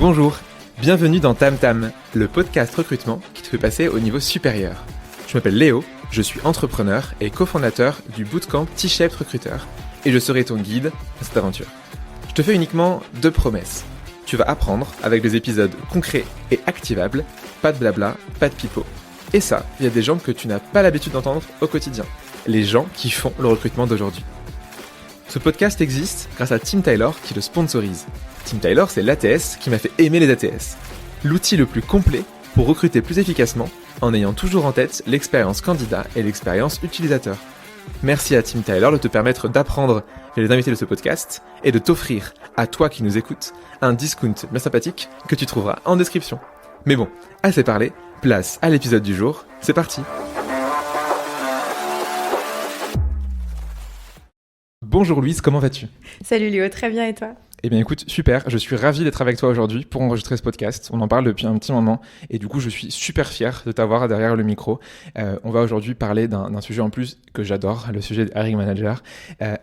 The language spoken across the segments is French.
Bonjour, bienvenue dans Tam Tam, le podcast recrutement qui te fait passer au niveau supérieur. Je m'appelle Léo, je suis entrepreneur et cofondateur du bootcamp T-Shaped Recruiter et je serai ton guide à cette aventure. Je te fais uniquement 2 promesses. Tu vas apprendre avec des épisodes concrets et activables, pas de blabla, pas de pipeau. Et ça, il y a des gens que tu n'as pas l'habitude d'entendre au quotidien, les gens qui font le recrutement d'aujourd'hui. Ce podcast existe grâce à Tim Taylor qui le sponsorise. Tim Taylor, c'est l'ATS qui m'a fait aimer les ATS. L'outil le plus complet pour recruter plus efficacement en ayant toujours en tête l'expérience candidat et l'expérience utilisateur. Merci à Tim Taylor de te permettre d'apprendre les invités de ce podcast et de t'offrir, à toi qui nous écoutes, un discount bien sympathique que tu trouveras en description. Mais bon, assez parlé, place à l'épisode du jour, c'est parti. Bonjour Louise, comment vas-tu ? Salut Léo, très bien et toi ? Eh bien écoute, super, je suis ravi d'être avec toi aujourd'hui pour enregistrer ce podcast. On en parle depuis un petit moment et du coup je suis super fier de t'avoir derrière le micro. On va aujourd'hui parler d'un sujet en plus que j'adore, le sujet des hiring managers.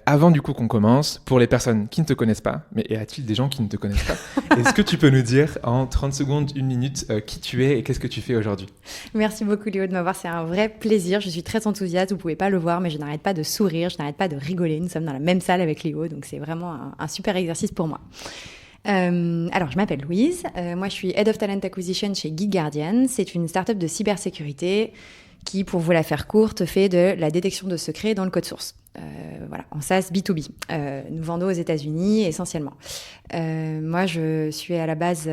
Avant du coup qu'on commence, pour les personnes qui ne te connaissent pas, mais y a-t-il des gens qui ne te connaissent pas ? Est-ce que tu peux nous dire en 30 secondes, 1 minute, qui tu es et qu'est-ce que tu fais aujourd'hui ? Merci beaucoup Léo de m'avoir, c'est un vrai plaisir. Je suis très enthousiaste, vous ne pouvez pas le voir, mais je n'arrête pas de sourire, je n'arrête pas de rigoler. Nous sommes dans la même salle avec Léo, donc c'est vraiment un super exercice pour moi. Alors, je m'appelle Louise. Moi, je suis Head of Talent Acquisition chez Geek Guardian. C'est une startup de cybersécurité qui, pour vous la faire courte, fait de la détection de secrets dans le code source. Voilà, en SaaS B2B. Nous vendons aux États-Unis essentiellement. Moi, je suis à la base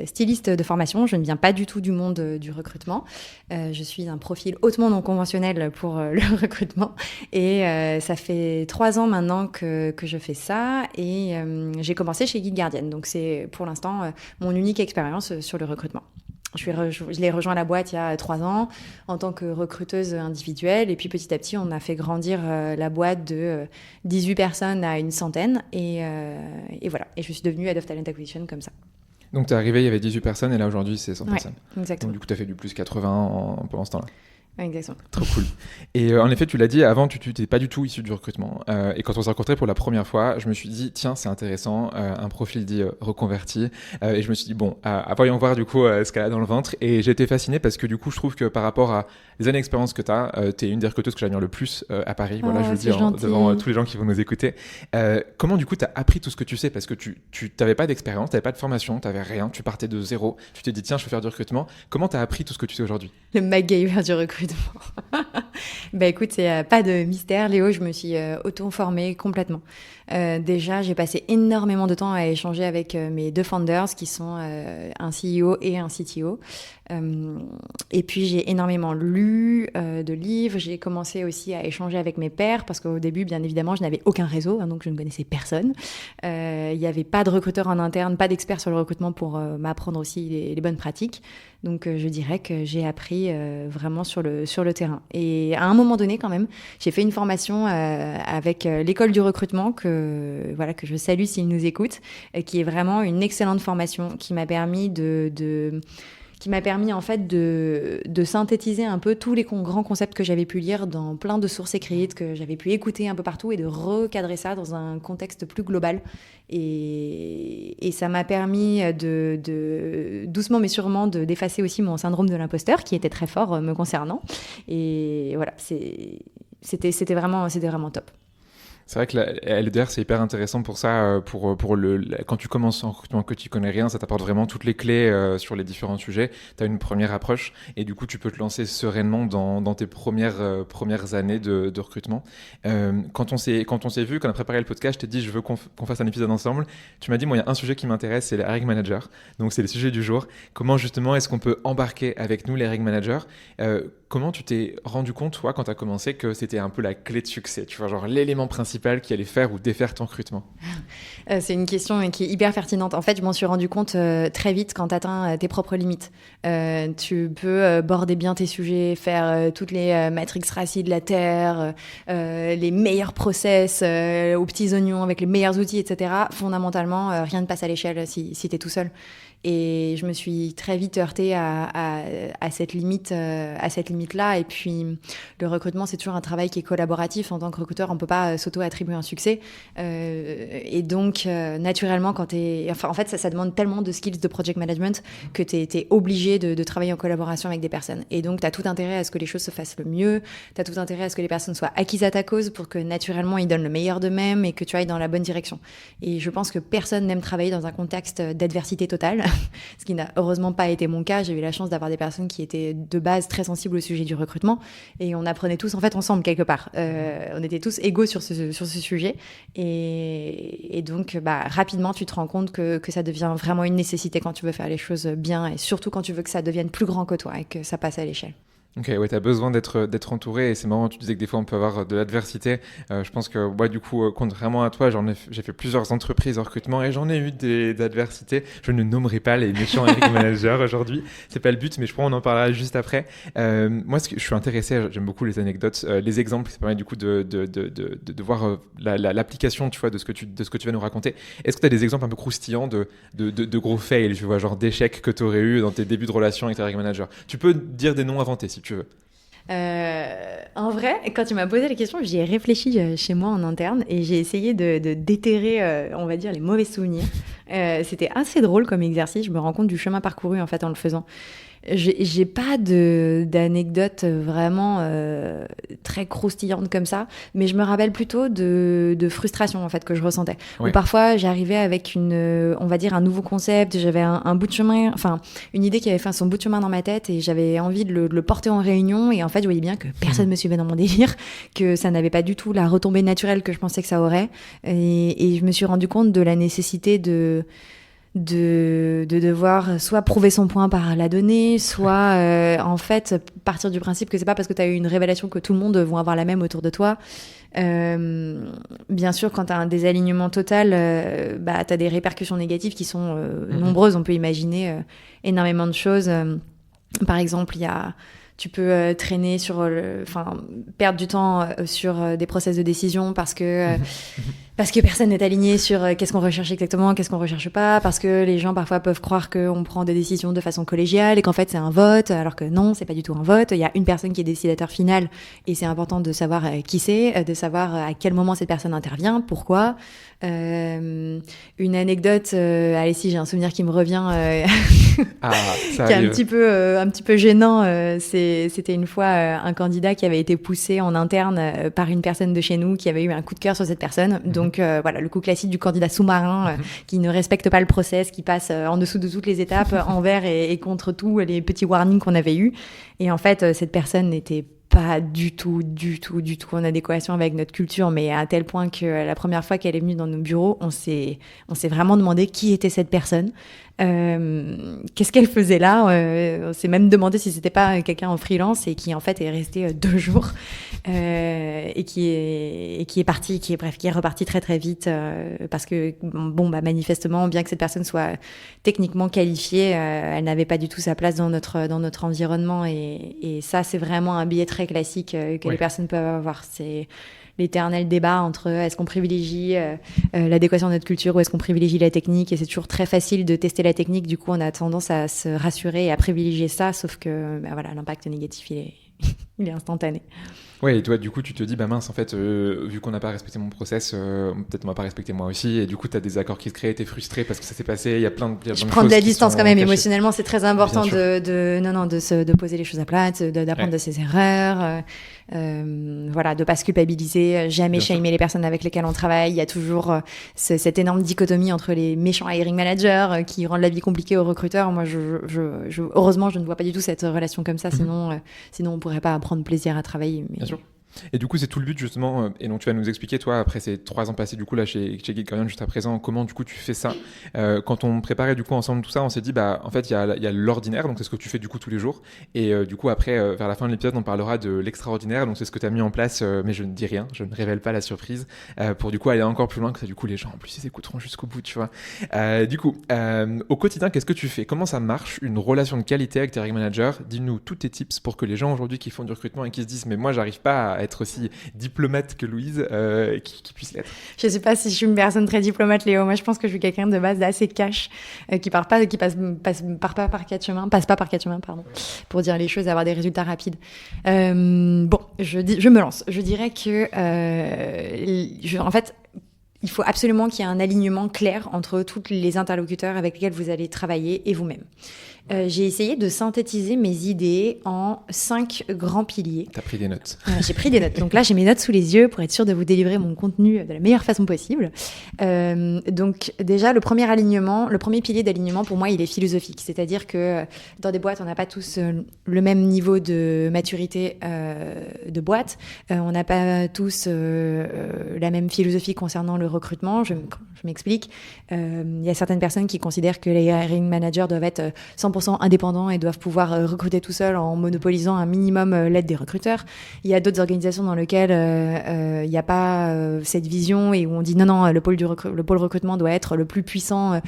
styliste de formation. Je ne viens pas du tout du monde du recrutement. Je suis un profil hautement non conventionnel pour le recrutement. Et ça fait 3 ans maintenant que je fais ça. Et j'ai commencé chez Geek Guardian. Donc, c'est pour l'instant mon unique expérience sur le recrutement. Je l'ai rejoint la boîte il y a 3 ans en tant que recruteuse individuelle. Et puis petit à petit, on a fait grandir la boîte de 18 personnes à une centaine. Et voilà. Et je suis devenue Head of Talent Acquisition comme ça. Donc tu es arrivé, il y avait 18 personnes et là aujourd'hui c'est 100 personnes. Exactement. Donc du coup tu as fait du plus 80 pendant ce temps-là. Exactement. Trop cool. Et en effet, tu l'as dit, avant, tu n'étais pas du tout issu du recrutement. Et quand on s'est rencontrés pour la première fois, je me suis dit, tiens, c'est intéressant, un profil dit reconverti. Et je me suis dit, bon, voyons voir du coup ce qu'elle a dans le ventre. Et j'ai été fasciné parce que du coup, je trouve que par rapport à les années d'expérience que tu as, tu es une des recruteuses que j'admire le plus à Paris. Voilà, je le dis devant tous les gens qui vont nous écouter. Comment du coup, tu as appris tout ce que tu sais ? Parce que tu n'avais pas d'expérience, tu n'avais pas de formation, tu n'avais rien, tu partais de zéro. Tu t'es dit, tiens, je veux faire du recrutement. Comment tu as appris tout ce que tu sais aujourd'hui ? Le MacGyver du recrutement. Bah écoute, c'est pas de mystère, Léo, je me suis auto-formée complètement. Déjà, j'ai passé énormément de temps à échanger avec mes 2 founders qui sont un CEO et un CTO. Et puis, j'ai énormément lu de livres. J'ai commencé aussi à échanger avec mes pairs parce qu'au début, bien évidemment, je n'avais aucun réseau, donc je ne connaissais personne. Il n'y avait pas de recruteur en interne, pas d'expert sur le recrutement pour m'apprendre aussi les bonnes pratiques. Donc, je dirais que j'ai appris vraiment sur le terrain. Et à un moment donné, quand même, j'ai fait une formation avec l'école du recrutement que je salue s'ils nous écoutent, qui est vraiment une excellente formation qui m'a permis en fait de synthétiser un peu tous les grands concepts que j'avais pu lire dans plein de sources écrites, que j'avais pu écouter un peu partout et de recadrer ça dans un contexte plus global. Et ça m'a permis de doucement mais sûrement d'effacer aussi mon syndrome de l'imposteur qui était très fort me concernant. Et voilà, c'était vraiment top. C'est vrai que la LDR, c'est hyper intéressant pour ça, quand tu commences en recrutement, que tu connais rien, ça t'apporte vraiment toutes les clés sur les différents sujets. Tu as une première approche et du coup, tu peux te lancer sereinement dans tes premières années de recrutement. Quand on s'est vu, quand on a préparé le podcast, je t'ai dit, je veux qu'on fasse un épisode ensemble. Tu m'as dit, moi, il y a un sujet qui m'intéresse, c'est les hiring managers. Donc, c'est le sujet du jour. Comment, justement, est-ce qu'on peut embarquer avec nous les hiring managers ? Comment tu t'es rendu compte, toi, quand tu as commencé, que c'était un peu la clé de succès, tu vois, genre l'élément principal qui allait faire ou défaire ton recrutement ? C'est une question qui est hyper pertinente. En fait, je m'en suis rendu compte très vite quand tu atteins tes propres limites. Tu peux border bien tes sujets, faire toutes les matrix RACI de la Terre, les meilleurs process aux petits oignons avec les meilleurs outils, etc. Fondamentalement, rien ne passe à l'échelle si tu es tout seul. Et je me suis très vite heurtée à cette limite limites-là. Et puis, le recrutement, c'est toujours un travail qui est collaboratif. En tant que recruteur, on peut pas s'auto-attribuer un succès. Et donc, naturellement, en fait, ça demande tellement de skills de project management que t'es obligé de travailler en collaboration avec des personnes. Et donc, t'as tout intérêt à ce que les choses se fassent le mieux. T'as tout intérêt à ce que les personnes soient acquises à ta cause pour que, naturellement, ils donnent le meilleur d'eux-mêmes et que tu ailles dans la bonne direction. Et je pense que personne n'aime travailler dans un contexte d'adversité totale, ce qui n'a heureusement pas été mon cas. J'ai eu la chance d'avoir des personnes qui étaient de base très sensibles au sujet du recrutement et on apprenait tous en fait ensemble quelque part. On était tous égaux sur ce sujet et donc rapidement tu te rends compte que ça devient vraiment une nécessité quand tu veux faire les choses bien et surtout quand tu veux que ça devienne plus grand que toi et que ça passe à l'échelle. Ok, ouais, t'as besoin d'être entouré et c'est marrant, tu disais que des fois on peut avoir de l'adversité. Je pense que moi, du coup, contrairement à toi, j'ai fait plusieurs entreprises en recrutement et j'en ai eu d'adversités. Je ne nommerai pas les méchants hiring managers aujourd'hui, c'est pas le but, mais je crois qu'on en parlera juste après. Moi, je suis intéressé, j'aime beaucoup les anecdotes, les exemples, ça permet du coup de voir l'application, tu vois, de ce que tu vas nous raconter. Est-ce que tu as des exemples un peu croustillants de gros fails, tu vois, genre d'échecs que tu aurais eu dans tes débuts de relation avec tes hiring managers? Tu peux dire des noms inventés si tu veux. En vrai, quand tu m'as posé la question, j'y ai réfléchi chez moi en interne et j'ai essayé de déterrer, on va dire, les mauvais souvenirs. C'était assez drôle comme exercice. Je me rends compte du chemin parcouru en fait en le faisant. J'ai pas d'anecdote vraiment très croustillante comme ça, mais je me rappelle plutôt de frustration en fait que je ressentais. Ouais. Où parfois j'arrivais avec on va dire un nouveau concept, j'avais un bout de chemin, enfin une idée qui avait fait son bout de chemin dans ma tête et j'avais envie de le porter en réunion et en fait je voyais bien que personne me suivait dans mon délire, que ça n'avait pas du tout la retombée naturelle que je pensais que ça aurait et je me suis rendu compte de la nécessité de devoir soit prouver son point par la donnée, soit en fait partir du principe que c'est pas parce que tu as eu une révélation que tout le monde va avoir la même autour de toi. Bien sûr, quand tu as un désalignement total, tu as des répercussions négatives qui sont nombreuses. On peut imaginer énormément de choses. Par exemple, tu peux traîner perdre du temps sur des process de décision parce que personne n'est aligné sur qu'est-ce qu'on recherche exactement, qu'est-ce qu'on recherche pas, parce que les gens parfois peuvent croire qu'on prend des décisions de façon collégiale et qu'en fait c'est un vote, alors que non, c'est pas du tout un vote. Il y a une personne qui est décidateur final et c'est important de savoir qui c'est, de savoir à quel moment cette personne intervient, pourquoi. Une anecdote, allez si j'ai un souvenir qui me revient, qui est un petit peu gênant. C'était une fois un candidat qui avait été poussé en interne par une personne de chez nous qui avait eu un coup de cœur sur cette personne. Donc voilà, le coup classique du candidat sous-marin qui ne respecte pas le process, qui passe en dessous de toutes les étapes, envers et contre tous les petits warnings qu'on avait eus. Et en fait, cette personne n'était pas du tout en adéquation avec notre culture, mais à tel point que la première fois qu'elle est venue dans nos bureaux, on s'est vraiment demandé qui était cette personne. Qu'est-ce qu'elle faisait là, on s'est même demandé si c'était pas quelqu'un en freelance et qui en fait est resté 2 jours et qui est parti, qui est reparti très très vite parce que manifestement, bien que cette personne soit techniquement qualifiée, elle n'avait pas du tout sa place dans notre environnement et ça c'est vraiment un biais très classique que les personnes peuvent avoir. C'est l'éternel débat entre est-ce qu'on privilégie l'adéquation de notre culture ou est-ce qu'on privilégie la technique, et c'est toujours très facile de tester la technique, du coup on a tendance à se rassurer et à privilégier ça, sauf que l'impact négatif il est instantané. Ouais, et toi, du coup, tu te dis, mince, en fait, vu qu'on n'a pas respecté mon process, peut-être on va pas respecter moi aussi, et du coup, tu as des accords qui se créent, t'es frustré parce que ça s'est passé, il y a plein de choses. Je prends de la distance quand même, cachées. émotionnellement, c'est très important de poser les choses à plat, d'apprendre de ses erreurs, de pas se culpabiliser, jamais shamer les personnes avec lesquelles on travaille. Il y a toujours cette énorme dichotomie entre les méchants hiring managers qui rendent la vie compliquée aux recruteurs. Moi, heureusement, je ne vois pas du tout cette relation comme ça, sinon on pourrait pas prendre plaisir à travailler. Mais... Bien sûr. Et du coup, c'est tout le but justement, et donc tu vas nous expliquer, toi, après ces 3 ans passés du coup là chez Geekorion juste à présent, comment du coup tu fais ça. Quand on préparait du coup ensemble tout ça, on s'est dit en fait il y a l'ordinaire, donc c'est ce que tu fais du coup tous les jours, et du coup après vers la fin de l'épisode on parlera de l'extraordinaire, donc c'est ce que tu as mis en place, mais je ne dis rien, je ne révèle pas la surprise, pour du coup aller encore plus loin, que ça du coup les gens en plus ils écouteront jusqu'au bout, tu vois. Du coup, au quotidien, qu'est-ce que tu fais? Comment ça marche une relation de qualité avec tes hiring managers? Dis-nous tous tes tips pour que les gens aujourd'hui qui font du recrutement et qui se disent mais moi j'arrive pas à être aussi diplomate que Louise, qui puisse l'être. Je sais pas si je suis une personne très diplomate, Léo. Moi, je pense que je suis quelqu'un de base assez cash, qui passe pas par quatre chemins, pardon, pour dire les choses et avoir des résultats rapides. Bon, je me lance. Je dirais que, en fait, il faut absolument qu'il y ait un alignement clair entre tous les interlocuteurs avec lesquels vous allez travailler et vous-même. J'ai essayé de synthétiser mes idées en 5 grands piliers. T'as pris des notes. J'ai pris des notes. Donc là, j'ai mes notes sous les yeux pour être sûre de vous délivrer mon contenu de la meilleure façon possible. Donc déjà, le premier pilier d'alignement, pour moi, il est philosophique. C'est-à-dire que dans des boîtes, on n'a pas tous le même niveau de maturité de boîte. On n'a pas tous la même philosophie concernant le recrutement. Je m'explique. Il y a certaines personnes qui considèrent que les hiring managers doivent être 100% indépendants et doivent pouvoir recruter tout seuls en monopolisant un minimum l'aide des recruteurs. Il y a d'autres organisations dans lesquelles il n'y a pas cette vision et où on dit non, le pôle recrutement doit être le plus puissant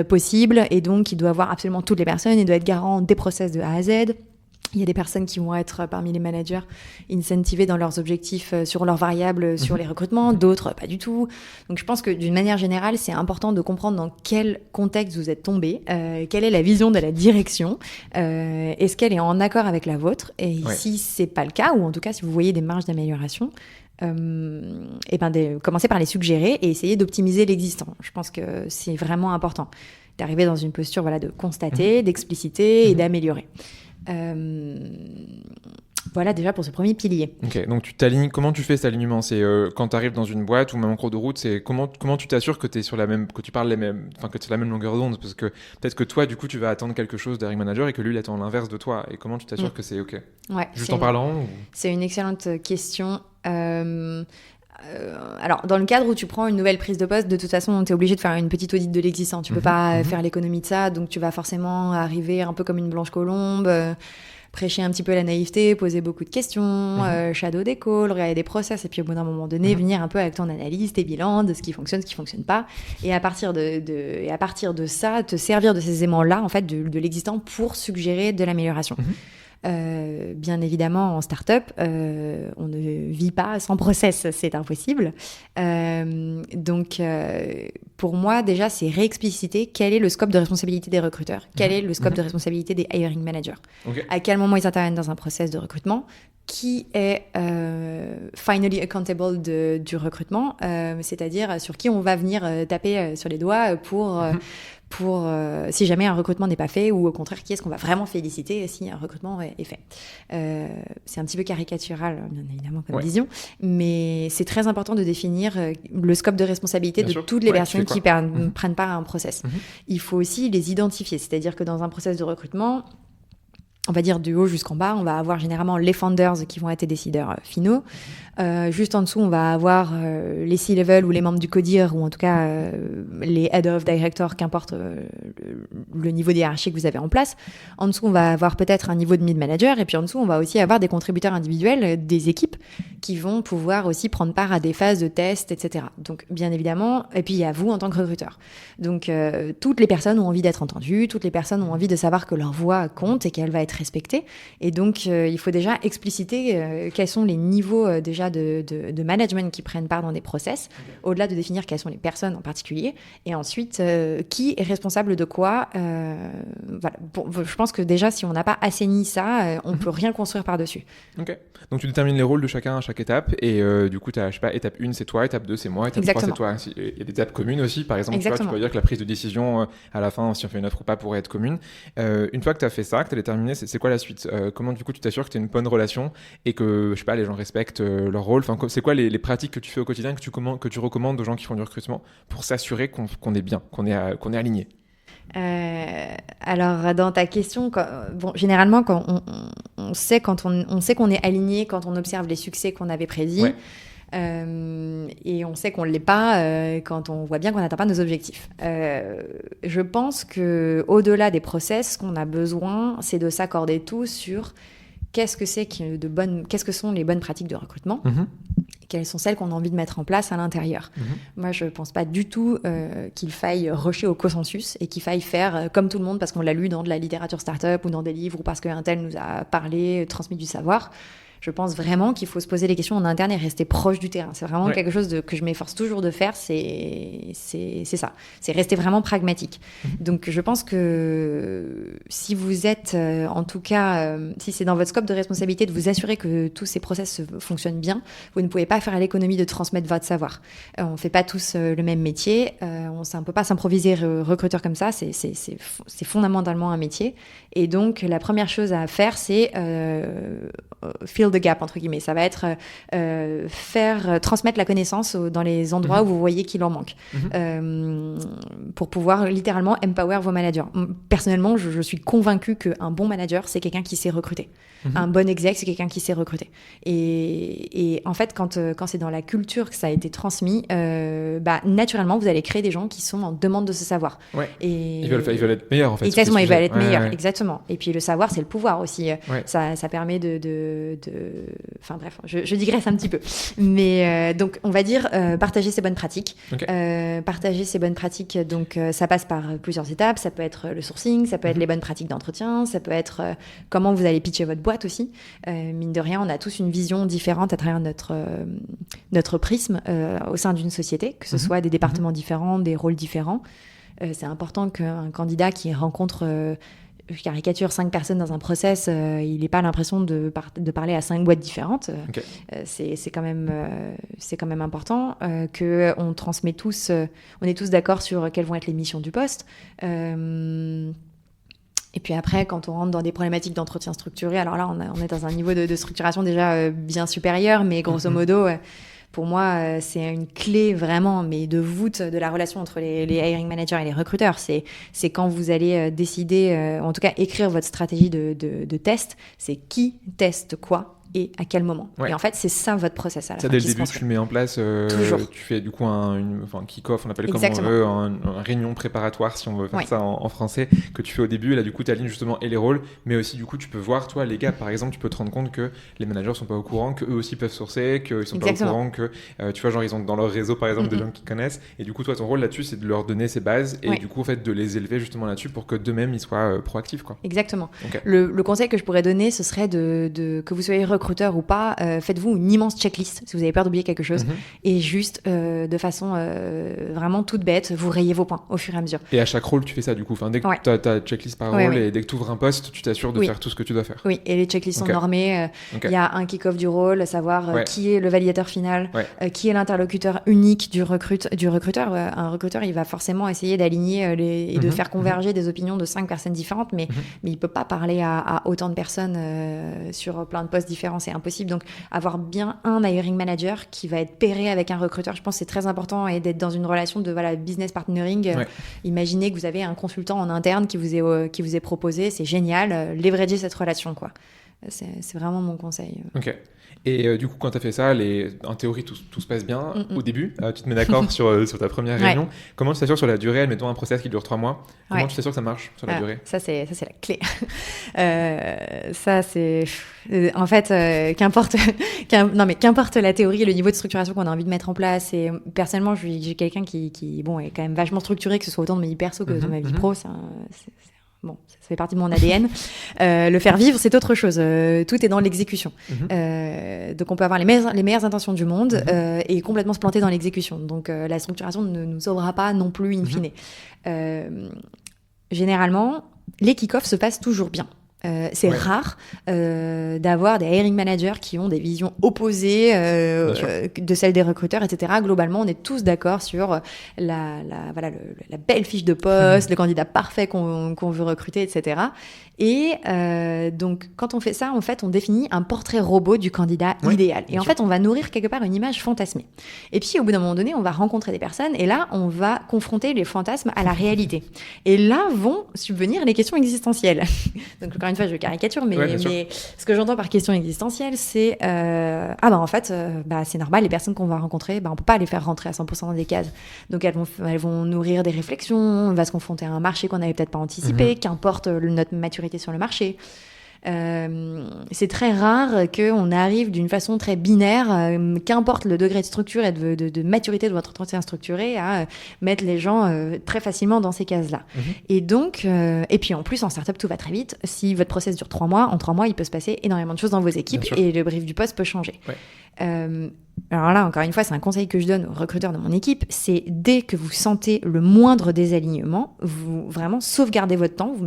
possible et donc il doit avoir absolument toutes les personnes, il doit être garant des process de A à Z. Il y a des personnes qui vont être parmi les managers incentivées dans leurs objectifs sur leurs variables sur les recrutements, d'autres pas du tout. Donc je pense que d'une manière générale, c'est important de comprendre dans quel contexte vous êtes tombé, quelle est la vision de la direction, est-ce qu'elle est en accord avec la vôtre, et si c'est pas le cas, ou en tout cas si vous voyez des marges d'amélioration, commencez par les suggérer et essayer d'optimiser l'existant. Je pense que c'est vraiment important d'arriver dans une posture de constater, d'expliciter et d'améliorer. Voilà déjà pour ce premier pilier. Ok, donc tu t'alignes. Comment tu fais cet alignement? C'est quand tu arrives dans une boîte ou même en cours de route, c'est comment tu t'assures que tu es sur la même, que tu parles que tu es la même longueur d'onde, parce que peut-être que toi du coup tu vas attendre quelque chose d'un hiring manager et que lui il attend l'inverse de toi. Et comment tu t'assures que c'est ok? Juste en parlant ou... C'est une excellente question. Alors, dans le cadre où tu prends une nouvelle prise de poste, de toute façon, tu es obligé de faire une petite audit de l'existant. Tu peux pas faire l'économie de ça, donc tu vas forcément arriver un peu comme une blanche colombe, prêcher un petit peu la naïveté, poser beaucoup de questions, shadow des calls, regarder des process, et puis au bout d'un moment donné, venir un peu avec ton analyse, tes bilans de ce qui fonctionne, ce qui fonctionne pas, et à partir de ça, te servir de ces aimants-là, en fait, de l'existant pour suggérer de l'amélioration. Bien évidemment, en start-up, on ne vit pas sans process, c'est impossible. Donc, pour moi, déjà, c'est réexpliciter quel est le scope de responsabilité des recruteurs, quel est le scope de responsabilité des hiring managers, à quel moment ils interviennent dans un process de recrutement, qui est finally accountable du recrutement, c'est-à-dire sur qui on va venir taper sur les doigts pour si jamais un recrutement n'est pas fait, ou au contraire, qui est-ce qu'on va vraiment féliciter si un recrutement est fait. C'est un petit peu caricatural, bien évidemment, comme vision, mais c'est très important de définir le scope de responsabilité de toutes les personnes qui prennent part à un process. Il faut aussi les identifier, c'est-à-dire que dans un process de recrutement, on va dire du haut jusqu'en bas, on va avoir généralement les founders qui vont être les décideurs finaux. Juste en dessous, on va avoir les C-level ou les membres du CODIR, ou en tout cas les head of director, qu'importe le niveau hiérarchique que vous avez en place. En dessous, on va avoir peut-être un niveau de mid-manager, et puis en dessous, on va aussi avoir des contributeurs individuels, des équipes qui vont pouvoir aussi prendre part à des phases de test, etc. Donc, bien évidemment, et puis il y a vous en tant que recruteur. Donc, toutes les personnes ont envie d'être entendues, toutes les personnes ont envie de savoir que leur voix compte et qu'elle va être respectée. Et donc, il faut déjà expliciter quels sont les niveaux déjà de management qui prennent part dans des process, au-delà de définir quelles sont les personnes en particulier, et ensuite qui est responsable de quoi. Voilà. Je pense que déjà, si on n'a pas assaini ça, on peut rien construire par-dessus. Ok. Donc tu détermines les rôles de chacun à chaque étape, et du coup, tu as, je sais pas, étape 1 c'est toi, étape 2 c'est moi, étape 3 c'est toi. Il y a des étapes communes aussi, par exemple, tu peux dire que la prise de décision à la fin, si on fait une offre ou pas, pourrait être commune. Une fois que tu as fait ça, que tu as déterminé, c'est quoi la suite? Comment du coup tu t'assures que tu as une bonne relation et que, je sais pas, les gens respectent leur rôle? Enfin, c'est quoi les pratiques que tu fais au quotidien, que tu recommandes aux gens qui font du recrutement pour s'assurer qu'on est bien, qu'on est aligné? Alors, dans ta question, généralement, quand on sait qu'on est aligné quand on observe les succès qu'on avait prédits. Et on sait qu'on ne l'est pas quand on voit bien qu'on n'atteint pas nos objectifs. Je pense qu'au-delà des process, ce qu'on a besoin, c'est de s'accorder tous sur qu'est-ce que sont les bonnes pratiques de recrutement, quelles sont celles qu'on a envie de mettre en place à l'intérieur. Moi, je ne pense pas du tout qu'il faille rusher au consensus et qu'il faille faire comme tout le monde parce qu'on l'a lu dans de la littérature startup ou dans des livres ou parce qu'un tel nous a parlé, transmis du savoir. Je pense vraiment qu'il faut se poser les questions en interne et rester proche du terrain. C'est vraiment quelque chose que je m'efforce toujours de faire, c'est ça. C'est rester vraiment pragmatique. Donc je pense que si vous êtes, en tout cas, si c'est dans votre scope de responsabilité de vous assurer que tous ces process fonctionnent bien, vous ne pouvez pas faire à l'économie de transmettre votre savoir. On ne fait pas tous le même métier, on ne peut pas s'improviser recruteur comme ça, c'est fondamentalement un métier. Et donc la première chose à faire, c'est fill the gap, entre guillemets. Ça va être transmettre la connaissance dans les endroits où vous voyez qu'il en manque, pour pouvoir littéralement empower vos managers. Personnellement, je suis convaincue qu'un bon manager, c'est quelqu'un qui sait recruter. Un bon exec, c'est quelqu'un qui sait recruter. Et en fait, quand c'est dans la culture que ça a été transmis, naturellement, vous allez créer des gens qui sont en demande de ce savoir. Ouais. Et ils veulent être meilleurs, en fait. Exactement, ils veulent être meilleurs, exactement. Et puis le savoir, c'est le pouvoir aussi. Ça permet Enfin bref, je digresse un petit peu. Mais donc, on va dire partager ses bonnes pratiques. Partager ses bonnes pratiques, donc ça passe par plusieurs étapes. Ça peut être le sourcing, ça peut être les bonnes pratiques d'entretien, ça peut être comment vous allez pitcher votre boîte aussi. Mine de rien, on a tous une vision différente à travers notre prisme au sein d'une société, que ce soit des départements différents, des rôles différents. C'est important qu'un candidat qui rencontre... je caricature 5 personnes dans un process, il n'ait pas l'impression de parler à 5 boîtes différentes. C'est quand même important qu'on transmet tous, on est tous d'accord sur quelles vont être les missions du poste. Et puis après, quand on rentre dans des problématiques d'entretien structuré, alors là, on est dans un niveau de structuration déjà bien supérieur, mais grosso modo... Pour moi, c'est une clé vraiment, mais de voûte de la relation entre les hiring managers et les recruteurs. C'est quand vous allez décider, en tout cas écrire votre stratégie de test, c'est qui teste quoi et à quel moment. Et en fait, c'est ça votre process. Ça, dès le début, tu le mets en place. Tu fais du coup un kick-off, on appelle comme on veut, une réunion préparatoire, si on veut faire ça en français, que tu fais au début. Et là, du coup, tu alignes justement et les rôles, mais aussi, du coup, tu peux voir, toi, les gars, par exemple, tu peux te rendre compte que les managers sont pas au courant, qu'eux aussi peuvent sourcer, qu'ils sont pas au courant, que, tu vois, genre, ils ont dans leur réseau, par exemple, des gens qui connaissent. Et du coup, toi, ton rôle là-dessus, c'est de leur donner ces bases et du coup, en fait, de les élever justement là-dessus pour que d'eux-mêmes, ils soient proactifs, quoi. Exactement. Le conseil que je pourrais donner, ce serait que vous soyez recruteur ou pas, faites-vous une immense checklist si vous avez peur d'oublier quelque chose et juste de façon vraiment toute bête, vous rayez vos points au fur et à mesure. Et à chaque rôle, tu fais ça du coup. Enfin, dès que tu as ta checklist par rôle et dès que tu ouvres un poste, tu t'assures de faire tout ce que tu dois faire. Oui, et les checklists sont normées. Il y a un kick-off du rôle, savoir qui est le validateur final, qui est l'interlocuteur unique du recruteur. Un recruteur, il va forcément essayer d'aligner et de faire converger des opinions de 5 personnes différentes, mais il peut pas parler à autant de personnes sur plein de postes différents, c'est impossible. Donc, avoir bien un hiring manager qui va être pairé avec un recruteur, je pense que c'est très important, et d'être dans une relation de business partnering. Imaginez que vous avez un consultant en interne qui vous est proposé, c'est génial, leveragez cette relation, quoi. C'est vraiment mon conseil. Ok. Et du coup, quand tu as fait ça, en théorie, tout se passe bien au début. Tu te mets d'accord sur ta première réunion. Comment tu t'assures sur la durée? Admettons un process qui dure 3 mois. Comment tu t'assures que ça marche sur la durée? Ça, c'est la clé. Ça, c'est... En fait, qu'importe la théorie et le niveau de structuration qu'on a envie de mettre en place. Et personnellement, j'ai quelqu'un qui est quand même vachement structuré, que ce soit autant de ma vie perso que de ma vie pro. Bon, ça fait partie de mon ADN. Le faire vivre, c'est autre chose. Tout est dans l'exécution. Donc, on peut avoir les meilleures intentions du monde et complètement se planter dans l'exécution. Donc, la structuration ne nous sauvera pas non plus in fine. Généralement, les kick-offs se passent toujours bien. C'est rare d'avoir des hiring managers qui ont des visions opposées de celles des recruteurs, etc. Globalement, on est tous d'accord sur la belle fiche de poste, le candidat parfait qu'on veut recruter, etc. Et donc, quand on fait ça, en fait, on définit un portrait robot du candidat idéal. Et en fait, on va nourrir quelque part une image fantasmée. Et puis, au bout d'un moment donné, on va rencontrer des personnes et là, on va confronter les fantasmes à la réalité. Et là vont subvenir les questions existentielles. Donc, encore une fois, je caricature, mais ce que j'entends par question existentielle, c'est en fait, c'est normal, les personnes qu'on va rencontrer, on peut pas les faire rentrer à 100% des cases. Donc, elles vont nourrir des réflexions, on va se confronter à un marché qu'on n'avait peut-être pas anticipé, qu'importe notre maturité sur le marché. C'est très rare qu'on arrive d'une façon très binaire, qu'importe le degré de structure et de maturité de votre entretien structuré, à mettre les gens très facilement dans ces cases-là. Et donc, et puis en plus, en startup, tout va très vite. Si votre process dure 3 mois, en 3 mois, il peut se passer énormément de choses dans vos équipes et le brief du poste peut changer. Alors là, encore une fois, c'est un conseil que je donne aux recruteurs de mon équipe, c'est dès que vous sentez le moindre désalignement, vous vraiment sauvegardez votre temps, vous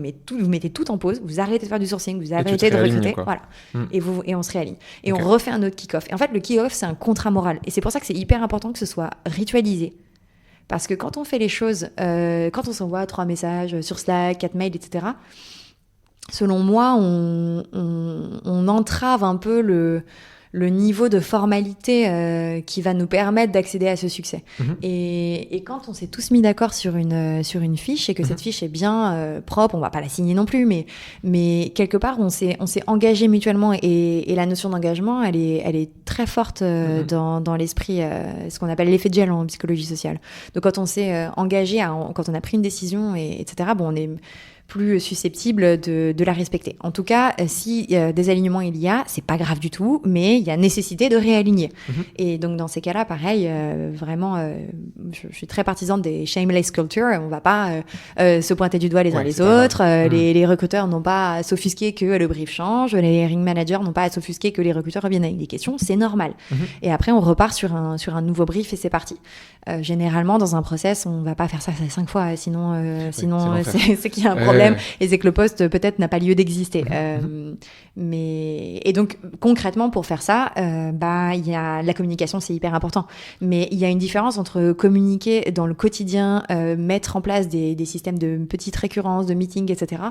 mettez tout en pause, vous arrêtez de faire du sourcing, vous arrêtez de recruter, voilà. Et on se réaligne. Et on refait un autre kick-off. Et en fait, le kick-off, c'est un contrat moral. Et c'est pour ça que c'est hyper important que ce soit ritualisé. Parce que quand on fait les choses, quand on s'envoie 3 messages sur Slack, 4 mails, etc., selon moi, on entrave un peu le niveau de formalité qui va nous permettre d'accéder à ce succès. Et quand on s'est tous mis d'accord sur une fiche et que cette fiche est bien propre, on va pas la signer non plus, mais quelque part on s'est engagé mutuellement et la notion d'engagement elle est très forte dans l'esprit, ce qu'on appelle l'effet de gel en psychologie sociale. Donc quand on s'est engagé, quand on a pris une décision etc., on est plus susceptible de la respecter. En tout cas, si des alignements il y a, c'est pas grave du tout, mais il y a nécessité de réaligner. Et donc dans ces cas-là, pareil, vraiment, je suis très partisane des shameless culture. On va pas se pointer du doigt les uns les autres. Les recruteurs n'ont pas à s'offusquer que le brief change. Les hiring managers n'ont pas à s'offusquer que les recruteurs reviennent avec des questions. C'est normal. Et après, on repart sur un nouveau brief et c'est parti. Généralement, dans un process, on va pas faire ça 5 fois, sinon c'est qu'il y a un problème. Et c'est que le poste peut-être n'a pas lieu d'exister. Et donc concrètement pour faire ça, il y a la communication, c'est hyper important. Mais il y a une différence entre communiquer dans le quotidien, mettre en place des systèmes de petites récurrences, de meetings, etc.,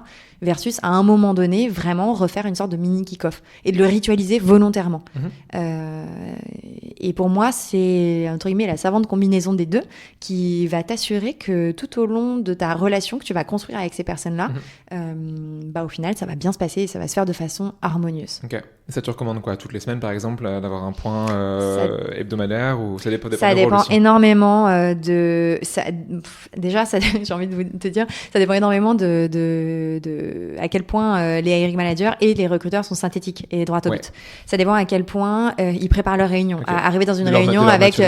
versus à un moment donné vraiment refaire une sorte de mini kick-off et de le ritualiser volontairement. Et pour moi, c'est entre guillemets la savante combinaison des deux qui va t'assurer que tout au long de ta relation que tu vas construire avec ces personnes-là, au final, ça va bien se passer et ça va se faire de façon harmonieuse. Ok. Et ça, tu recommandes quoi, toutes les semaines, par exemple, d'avoir un point hebdomadaire ou ça dépend Ça dépend énormément de... Déjà, j'ai envie de te dire, ça dépend énormément de à quel point les hiring managers et les recruteurs sont synthétiques et droit au but. Ça dépend à quel point ils préparent leur réunion. Arriver dans une réunion avec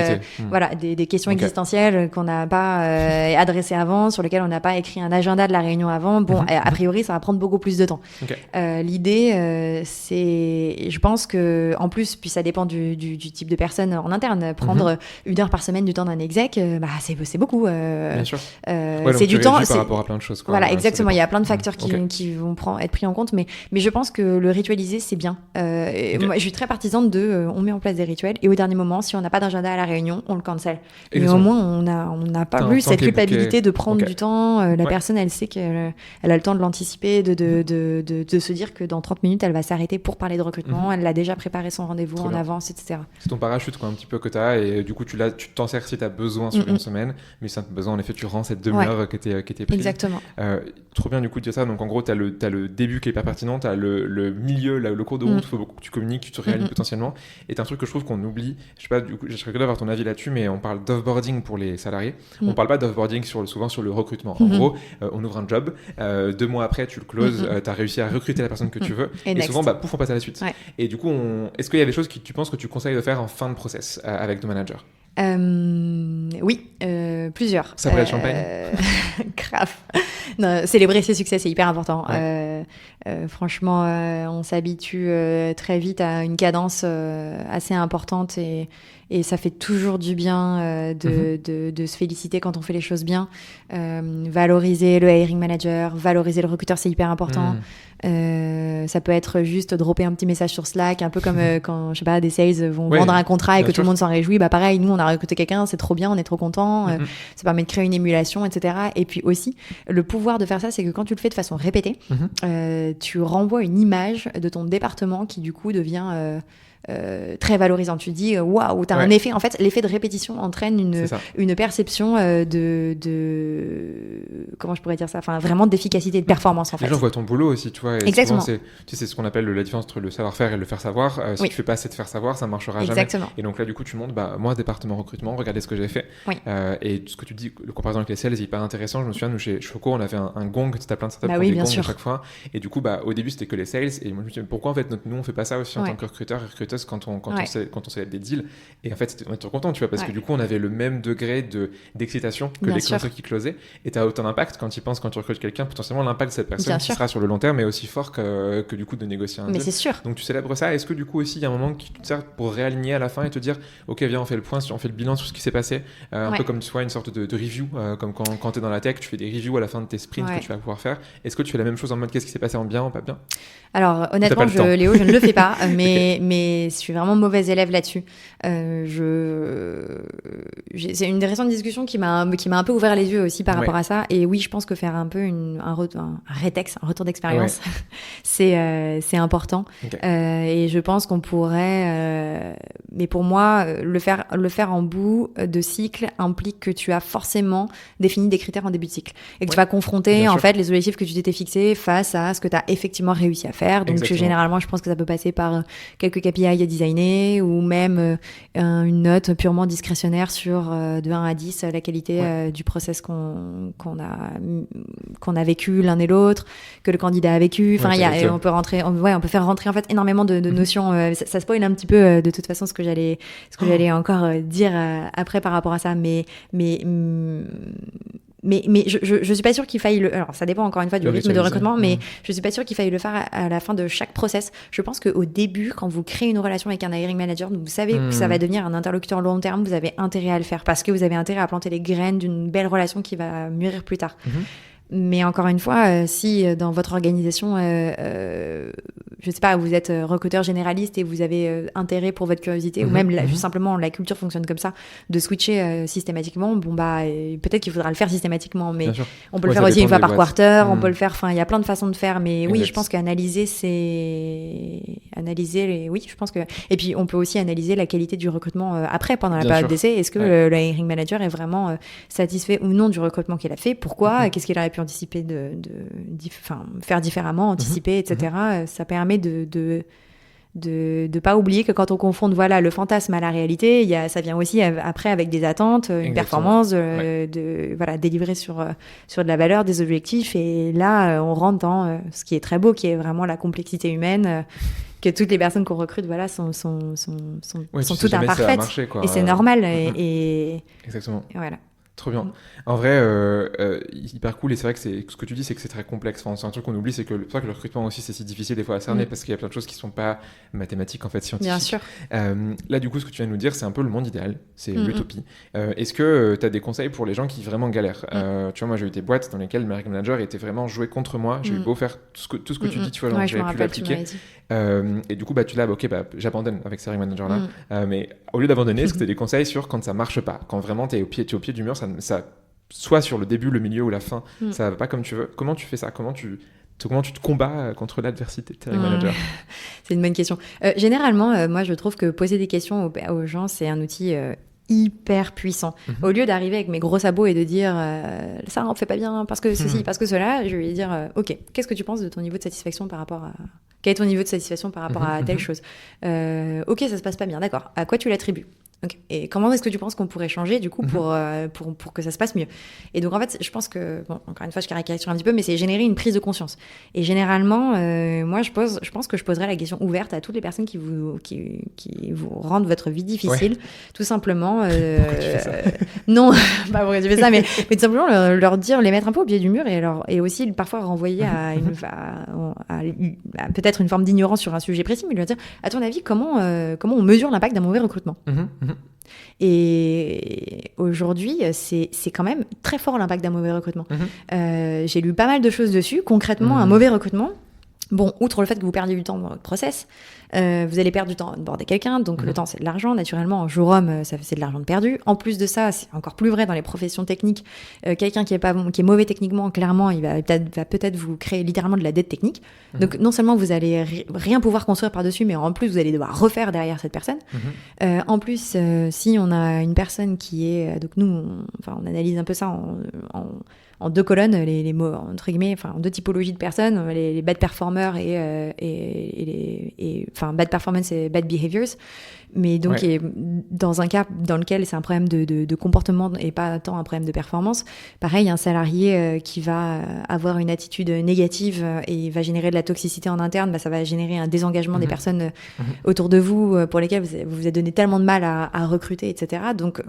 des questions existentielles qu'on n'a pas adressées avant, sur lesquelles on n'a pas écrit un agenda de la réunion avant. A priori, ça va prendre beaucoup plus de temps. L'idée, c'est... Je pense que, en plus, puis ça dépend du type de personne en interne. Prendre 1 heure par semaine du temps d'un exec, c'est beaucoup. Bien sûr. C'est du temps. Par rapport à plein de choses. Voilà, exactement. Il y a plein de facteurs qui vont être pris en compte. Mais je pense que le ritualiser, c'est bien. Moi, je suis très partisane on met en place des rituels et au dernier moment, si on n'a pas d'agenda à la réunion, on le cancelle. Mais au moins, on n'a pas eu cette culpabilité de prendre du temps. La personne, elle sait qu'elle a le temps de l'anticiper, de se dire que dans 30 minutes, elle va s'arrêter pour parler de recrutement. Elle a déjà préparé son rendez-vous en avance, etc. C'est ton parachute, un petit peu que tu as, et du coup, tu t'en sers si tu as besoin sur une semaine, mais si tu as besoin, en effet, tu rends cette demi-heure qui était prise. Exactement. Trop bien, du coup, de dire ça. Donc, en gros, tu as le début qui est hyper pertinent, tu as le milieu, le cours de route, il faut beaucoup que tu communiques, tu te réalignes potentiellement. Et tu as un truc que je trouve qu'on oublie. Je sais pas, du coup, je serais curieux d'avoir ton avis là-dessus, mais on parle d'offboarding pour les salariés. On parle pas d'offboarding souvent sur le recrutement. En gros, on ouvre un job, 2 mois après, tu le closes, tu as réussi à recruter la personne que tu veux, et souvent, pouf, on passe à la suite. Et du coup, est-ce qu'il y a des choses que tu penses que tu conseilles de faire en fin de process avec ton manager? Oui, plusieurs. Ça peut être champagne. Grave. Non, célébrer ses succès, c'est hyper important. Franchement, on s'habitue très vite à une cadence assez importante et ça fait toujours du bien de se féliciter quand on fait les choses bien. Valoriser le hiring manager, valoriser le recruteur, c'est hyper important. Ça peut être juste dropper un petit message sur Slack, un peu comme quand, je sais pas, des sales vont vendre un contrat et que tout le monde s'en réjouit. Pareil, nous, on a recruté quelqu'un, c'est trop bien, on est trop content. Ça permet de créer une émulation, etc. Et puis aussi, le pouvoir de faire ça, c'est que quand tu le fais de façon répétée, tu renvoies une image de ton département qui, du coup, devient très valorisante. Tu dis waouh, t'as un effet. En fait, l'effet de répétition entraîne une perception comment je pourrais dire ça, enfin vraiment d'efficacité et de performance en fait. Les gens voient ton boulot aussi, tu vois. Et exactement. Souvent, c'est ce qu'on appelle la différence entre le savoir-faire et le faire savoir. Si tu fais pas assez de faire savoir, ça marchera exactement. jamais. Et donc là, du coup, tu montes, moi, département recrutement, regardez ce que j'ai fait. Oui. Et ce que tu dis, le comparaison avec les sales est hyper intéressant. Je me souviens, nous chez Choco, on avait un gong, tu as plein de startups oui, des gongs sûr. à chaque fois. Et du coup, au début, c'était que les sales. Et moi, je me suis dit, pourquoi en fait, nous, on fait pas ça aussi en tant que recruteur et recruteuse quand on sait des deals. Et en fait, on était content, tu vois, parce que du coup, on avait le même degré d'excitation que les clients qui closaient. Et tu as autant d'impact quand tu penses, quand tu recrutes quelqu'un, potentiellement l'impact de cette personne qui sera sur le long terme est aussi fort que du coup de négocier un deal. Mais c'est sûr. Donc tu célèbres ça. Est-ce que du coup aussi il y a un moment qui te sert pour réaligner à la fin et te dire ok, viens, on fait le point, on fait le bilan sur ce qui s'est passé, un peu comme tu vois une sorte de review, comme quand tu es dans la tech, tu fais des reviews à la fin de tes sprints que tu vas pouvoir faire. Est-ce que tu fais la même chose en mode qu'est-ce qui s'est passé en bien, en pas bien? Alors honnêtement, Léo, je ne le fais pas, mais je suis vraiment mauvaise élève là-dessus. C'est une des récentes discussions qui m'a un peu ouvert les yeux aussi par rapport à ça. Et oui, je pense que faire un peu un retour d'expérience, c'est important. Et je pense qu'on pourrait, mais pour moi, le faire en bout de cycle implique que tu as forcément défini des critères en début de cycle et que tu vas confronter en fait les objectifs que tu t'étais fixés face à ce que tu as effectivement réussi à faire. Donc généralement, je pense que ça peut passer par quelques KPI à designer ou même une note purement discrétionnaire sur de 1 à 10 la qualité du process qu'on a vécu l'un et l'autre, que le candidat a vécu. Enfin, on peut faire rentrer en fait énormément de notions. Ça spoil un petit peu de toute façon ce que j'allais encore dire après par rapport à ça. Mais je suis pas sûre qu'il faille alors ça dépend encore une fois du rythme de recrutement, mais je suis pas sûre qu'il faille le faire à la fin de chaque process. Je pense qu'au début, quand vous créez une relation avec un hiring manager, vous savez que ça va devenir un interlocuteur long terme, vous avez intérêt à le faire parce que vous avez intérêt à planter les graines d'une belle relation qui va mûrir plus tard. Mais encore une fois, si dans votre organisation, je sais pas, vous êtes recruteur généraliste et vous avez intérêt pour votre curiosité, ou même juste simplement la culture fonctionne comme ça, de switcher systématiquement, peut-être qu'il faudra le faire systématiquement, mais on peut le faire aussi une fois par quarter, on peut le faire, enfin, il y a plein de façons de faire, mais oui, je pense qu'analyser, je pense que, et puis on peut aussi analyser la qualité du recrutement après, pendant la période d'essai. Est-ce que le hiring manager est vraiment satisfait ou non du recrutement qu'il a fait? Pourquoi? Qu'est-ce qu'il aurait pu anticiper faire différemment, anticiper, etc. Ça permet de pas oublier que quand on confronte le fantasme à la réalité, ça vient aussi après avec des attentes, une performance, délivrer sur de la valeur, des objectifs, et là on rentre dans ce qui est très beau, qui est vraiment la complexité humaine, que toutes les personnes qu'on recrute sont toutes imparfaites, et c'est normal. Exactement. Et voilà. Trop bien. En vrai, hyper cool. Et c'est vrai que ce que tu dis, c'est que c'est très complexe. Enfin, c'est un truc qu'on oublie, c'est que le recrutement aussi, c'est si difficile des fois à cerner parce qu'il y a plein de choses qui sont pas mathématiques, en fait, scientifiques. Bien sûr. Là, du coup, ce que tu viens de nous dire, c'est un peu le monde idéal, c'est l'utopie. Est-ce que tu as des conseils pour les gens qui vraiment galèrent? Tu vois, moi, j'ai eu des boîtes dans lesquelles mes manager était vraiment joué contre moi. J'ai eu beau faire tout ce que tu dis, tu vois, j'avais pu l'appliquer. Et du coup, tu l'as, j'abandonne avec ces manager-là. Mais au lieu d'abandonner, est-ce que tu as des conseils sur quand ça marche pas, quand vraiment tu es au pied du mur, ça soit sur le début, le milieu ou la fin, ça va pas comme tu veux? Comment tu fais ça? Comment tu te combats contre l'adversité de tes managers? C'est une bonne question. Généralement, moi, je trouve que poser des questions aux gens, c'est un outil hyper puissant. Au lieu d'arriver avec mes gros sabots et de dire ça on fait pas bien parce que ceci, parce que cela, je vais lui dire ok, qu'est-ce que tu penses de ton niveau de satisfaction par rapport à... Quel est ton niveau de satisfaction par rapport à telle chose? Ok, ça se passe pas bien, d'accord. À quoi tu l'attribues? Okay. Et comment est-ce que tu penses qu'on pourrait changer du coup pour que ça se passe mieux? Et donc en fait, je pense que, encore une fois, je caricature un petit peu, mais c'est générer une prise de conscience. Et généralement, moi, je pense que je poserais la question ouverte à toutes les personnes qui vous rendent votre vie difficile, tout simplement. Pourquoi tu fais ça? Non, pas pourquoi tu fais ça, mais tout simplement leur dire, les mettre un peu au pied du mur et aussi parfois renvoyer à peut-être une forme d'ignorance sur un sujet précis, mais leur dire, à ton avis, comment on mesure l'impact d'un mauvais recrutement? Et aujourd'hui, c'est quand même très fort l'impact d'un mauvais recrutement. J'ai lu pas mal de choses dessus. Concrètement, un mauvais recrutement, Bon, outre le fait que vous perdiez du temps dans votre process, vous allez perdre du temps à onboarder quelqu'un, donc le temps c'est de l'argent, naturellement en jour homme c'est de l'argent de perdu. En plus de ça, c'est encore plus vrai dans les professions techniques, quelqu'un qui est mauvais techniquement, clairement, il va peut-être vous créer littéralement de la dette technique. Donc non seulement vous allez rien pouvoir construire par-dessus, mais en plus vous allez devoir refaire derrière cette personne. En plus, si on a une personne qui est... donc nous, on analyse un peu ça en deux colonnes, les mots, entre guillemets, enfin, en deux typologies de personnes, les bad performers bad performance et bad behaviors. Mais donc, dans un cas dans lequel c'est un problème de comportement et pas tant un problème de performance, pareil, un salarié qui va avoir une attitude négative et va générer de la toxicité en interne, ça va générer un désengagement des personnes autour de vous pour lesquelles vous vous êtes donné tellement de mal à recruter, etc. Donc,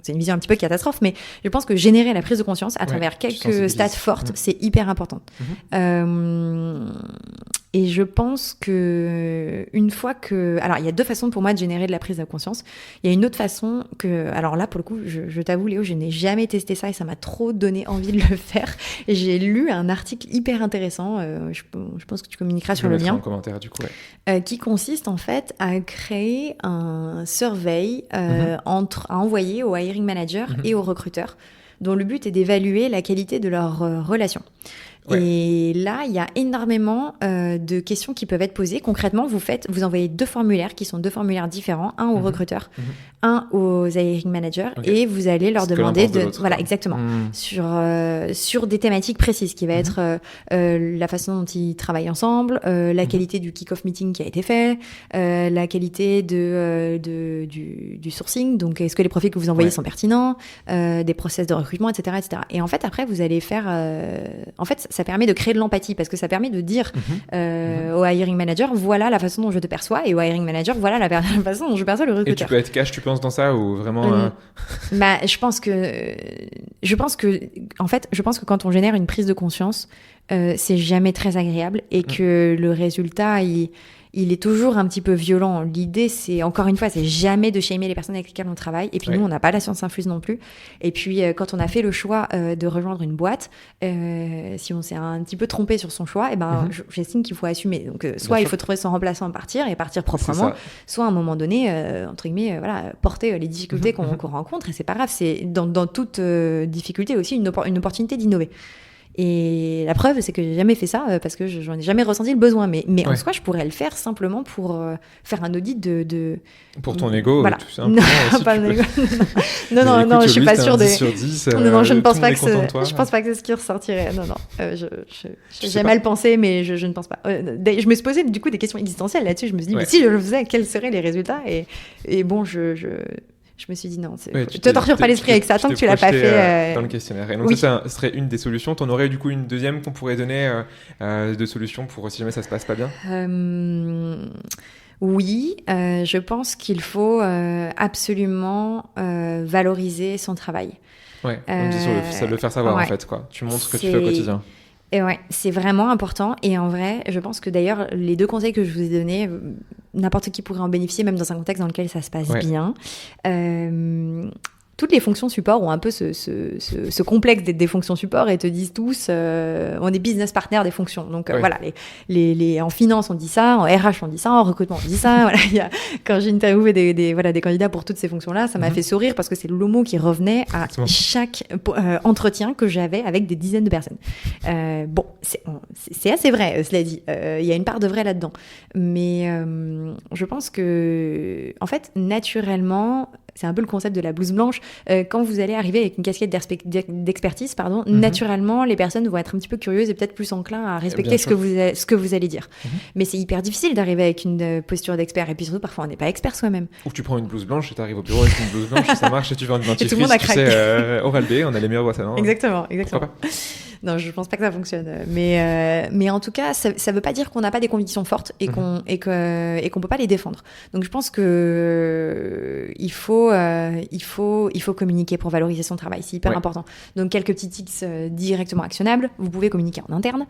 c'est une vision un petit peu catastrophe, mais je pense que générer la prise de conscience à travers quelques stats fortes, c'est hyper important. Et je pense que une fois que... Alors, il y a deux façons pour moi de générer de la prise de conscience. Il y a une autre façon que... Alors là, pour le coup, je t'avoue, Léo, je n'ai jamais testé ça et ça m'a trop donné envie de le faire. Et j'ai lu un article hyper intéressant, je pense que tu communiqueras sur le lien. En commentaire, du coup, qui consiste en fait à créer un survey à envoyer au hiring manager et aux recruteurs, dont le but est d'évaluer la qualité de leur relation. Et là, il y a énormément de questions qui peuvent être posées. Concrètement, vous envoyez deux formulaires qui sont deux formulaires différents, un aux recruteurs, un aux hiring managers, et vous allez leur demander voilà, exactement, sur des thématiques précises, qui va être la façon dont ils travaillent ensemble, la qualité du kick-off meeting qui a été fait, la qualité du sourcing. Donc, est-ce que les profils que vous envoyez sont pertinents, des process de recrutement, etc., etc. Et en fait, après, vous allez faire, en fait, ça permet de créer de l'empathie parce que ça permet de dire au hiring manager, voilà la façon dont je te perçois, et au hiring manager, voilà la façon dont je perçois le recruteur. Et tu peux être cash, tu penses, dans ça, ou vraiment je pense que quand on génère une prise de conscience, c'est jamais très agréable et que le résultat il est toujours un petit peu violent. L'idée, c'est, encore une fois, c'est jamais de shamer les personnes avec lesquelles on travaille. Et puis nous, on n'a pas la science infuse non plus. Et puis, quand on a fait le choix de rejoindre une boîte, si on s'est un petit peu trompé sur son choix, j'estime qu'il faut assumer. Donc, soit il faut trouver son remplaçant et partir proprement, soit à un moment donné, entre guillemets, porter les difficultés qu'on rencontre. Et c'est pas grave, c'est dans toute difficulté aussi une opportunité d'innover. Et la preuve, c'est que j'ai jamais fait ça parce que j'en ai jamais ressenti le besoin. Mais en soi, je pourrais le faire simplement pour faire un audit de... Pour ton ego, voilà. tout simplement. Non, pas mon ego. Non, je suis pas sûre de... 10 sur 10, non, je ne pense pas que je pense pas que c'est ce qui ressortirait. Non. J'ai mal pensé, mais je ne pense pas. Je me suis posé du coup des questions existentielles là-dessus. Je me suis dit, mais si je le faisais, quels seraient les résultats ? Et bon, je me suis dit non, tu te tortures pas l'esprit avec ça tant que tu l'as pas fait dans le questionnaire. Et donc ça serait une des solutions. T'en aurais du coup une deuxième qu'on pourrait donner de solutions pour si jamais ça se passe pas bien. Oui, je pense qu'il faut absolument valoriser son travail. Ouais, on dit sur le faire savoir en fait quoi. Tu montres ce que tu fais au quotidien. Et c'est vraiment important. Et en vrai, je pense que d'ailleurs, les deux conseils que je vous ai donnés, n'importe qui pourrait en bénéficier, même dans un contexte dans lequel ça se passe bien. Toutes les fonctions support ont un peu ce complexe d'être des fonctions support et te disent tous on est business partner des fonctions. Donc voilà, en finance on dit ça, en RH on dit ça, en recrutement on dit ça. Voilà, quand j'ai interviewé des candidats pour toutes ces fonctions-là, ça m'a fait sourire parce que c'est le mot qui revenait à chaque entretien que j'avais avec des dizaines de personnes. Bon, c'est assez vrai, cela dit. Il y a une part de vrai là-dedans. Mais je pense que, en fait, naturellement, c'est un peu le concept de la blouse blanche. Quand vous allez arriver avec une casquette d'expertise, naturellement, les personnes vont être un petit peu curieuses et peut-être plus enclins à respecter ce que vous allez dire. Mais c'est hyper difficile d'arriver avec une posture d'expert. Et puis surtout, parfois, on n'est pas expert soi-même. Ou tu prends une blouse blanche et tu arrives au bureau avec une blouse blanche et ça marche et tu vends une dentifrice. Et tout le monde a craqué. Tu sais, Oral-B, on a les meilleures boîtes à dents. Exactement. Non, je pense pas que ça fonctionne. Mais en tout cas, ça veut pas dire qu'on n'a pas des convictions fortes et qu'on peut pas les défendre. Donc je pense que il faut communiquer pour valoriser son travail. C'est hyper important. Donc quelques petits tips directement actionnables. Vous pouvez communiquer en interne.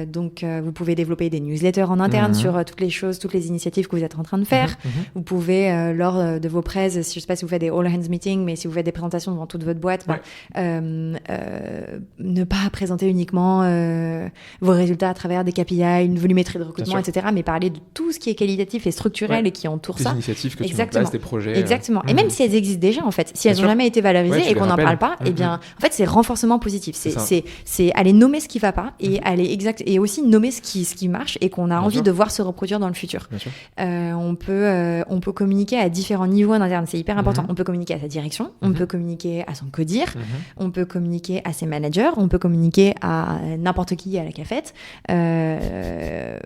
Donc vous pouvez développer des newsletters en interne sur toutes les initiatives que vous êtes en train de faire. Vous pouvez lors de vos press, je sais pas si vous faites des all hands meetings, mais si vous faites des présentations devant toute votre boîte, ne pas pas présenter uniquement vos résultats à travers des KPI, une volumétrie de recrutement, etc., mais parler de tout ce qui est qualitatif et structurel et qui entoure ça. Des initiatives que tu mets en place, des projets. Exactement. Et même si elles existent déjà, en fait, si elles n'ont jamais été valorisées et qu'on n'en parle pas, eh bien, en fait, c'est renforcement positif. C'est aller nommer ce qui ne va pas et aussi nommer ce qui marche et qu'on a envie de voir se reproduire dans le futur. On peut communiquer à différents niveaux en interne, c'est hyper important. On peut communiquer à sa direction, on peut communiquer à son codir, on peut communiquer à ses managers, on peut communiquer à n'importe qui à la cafette. Je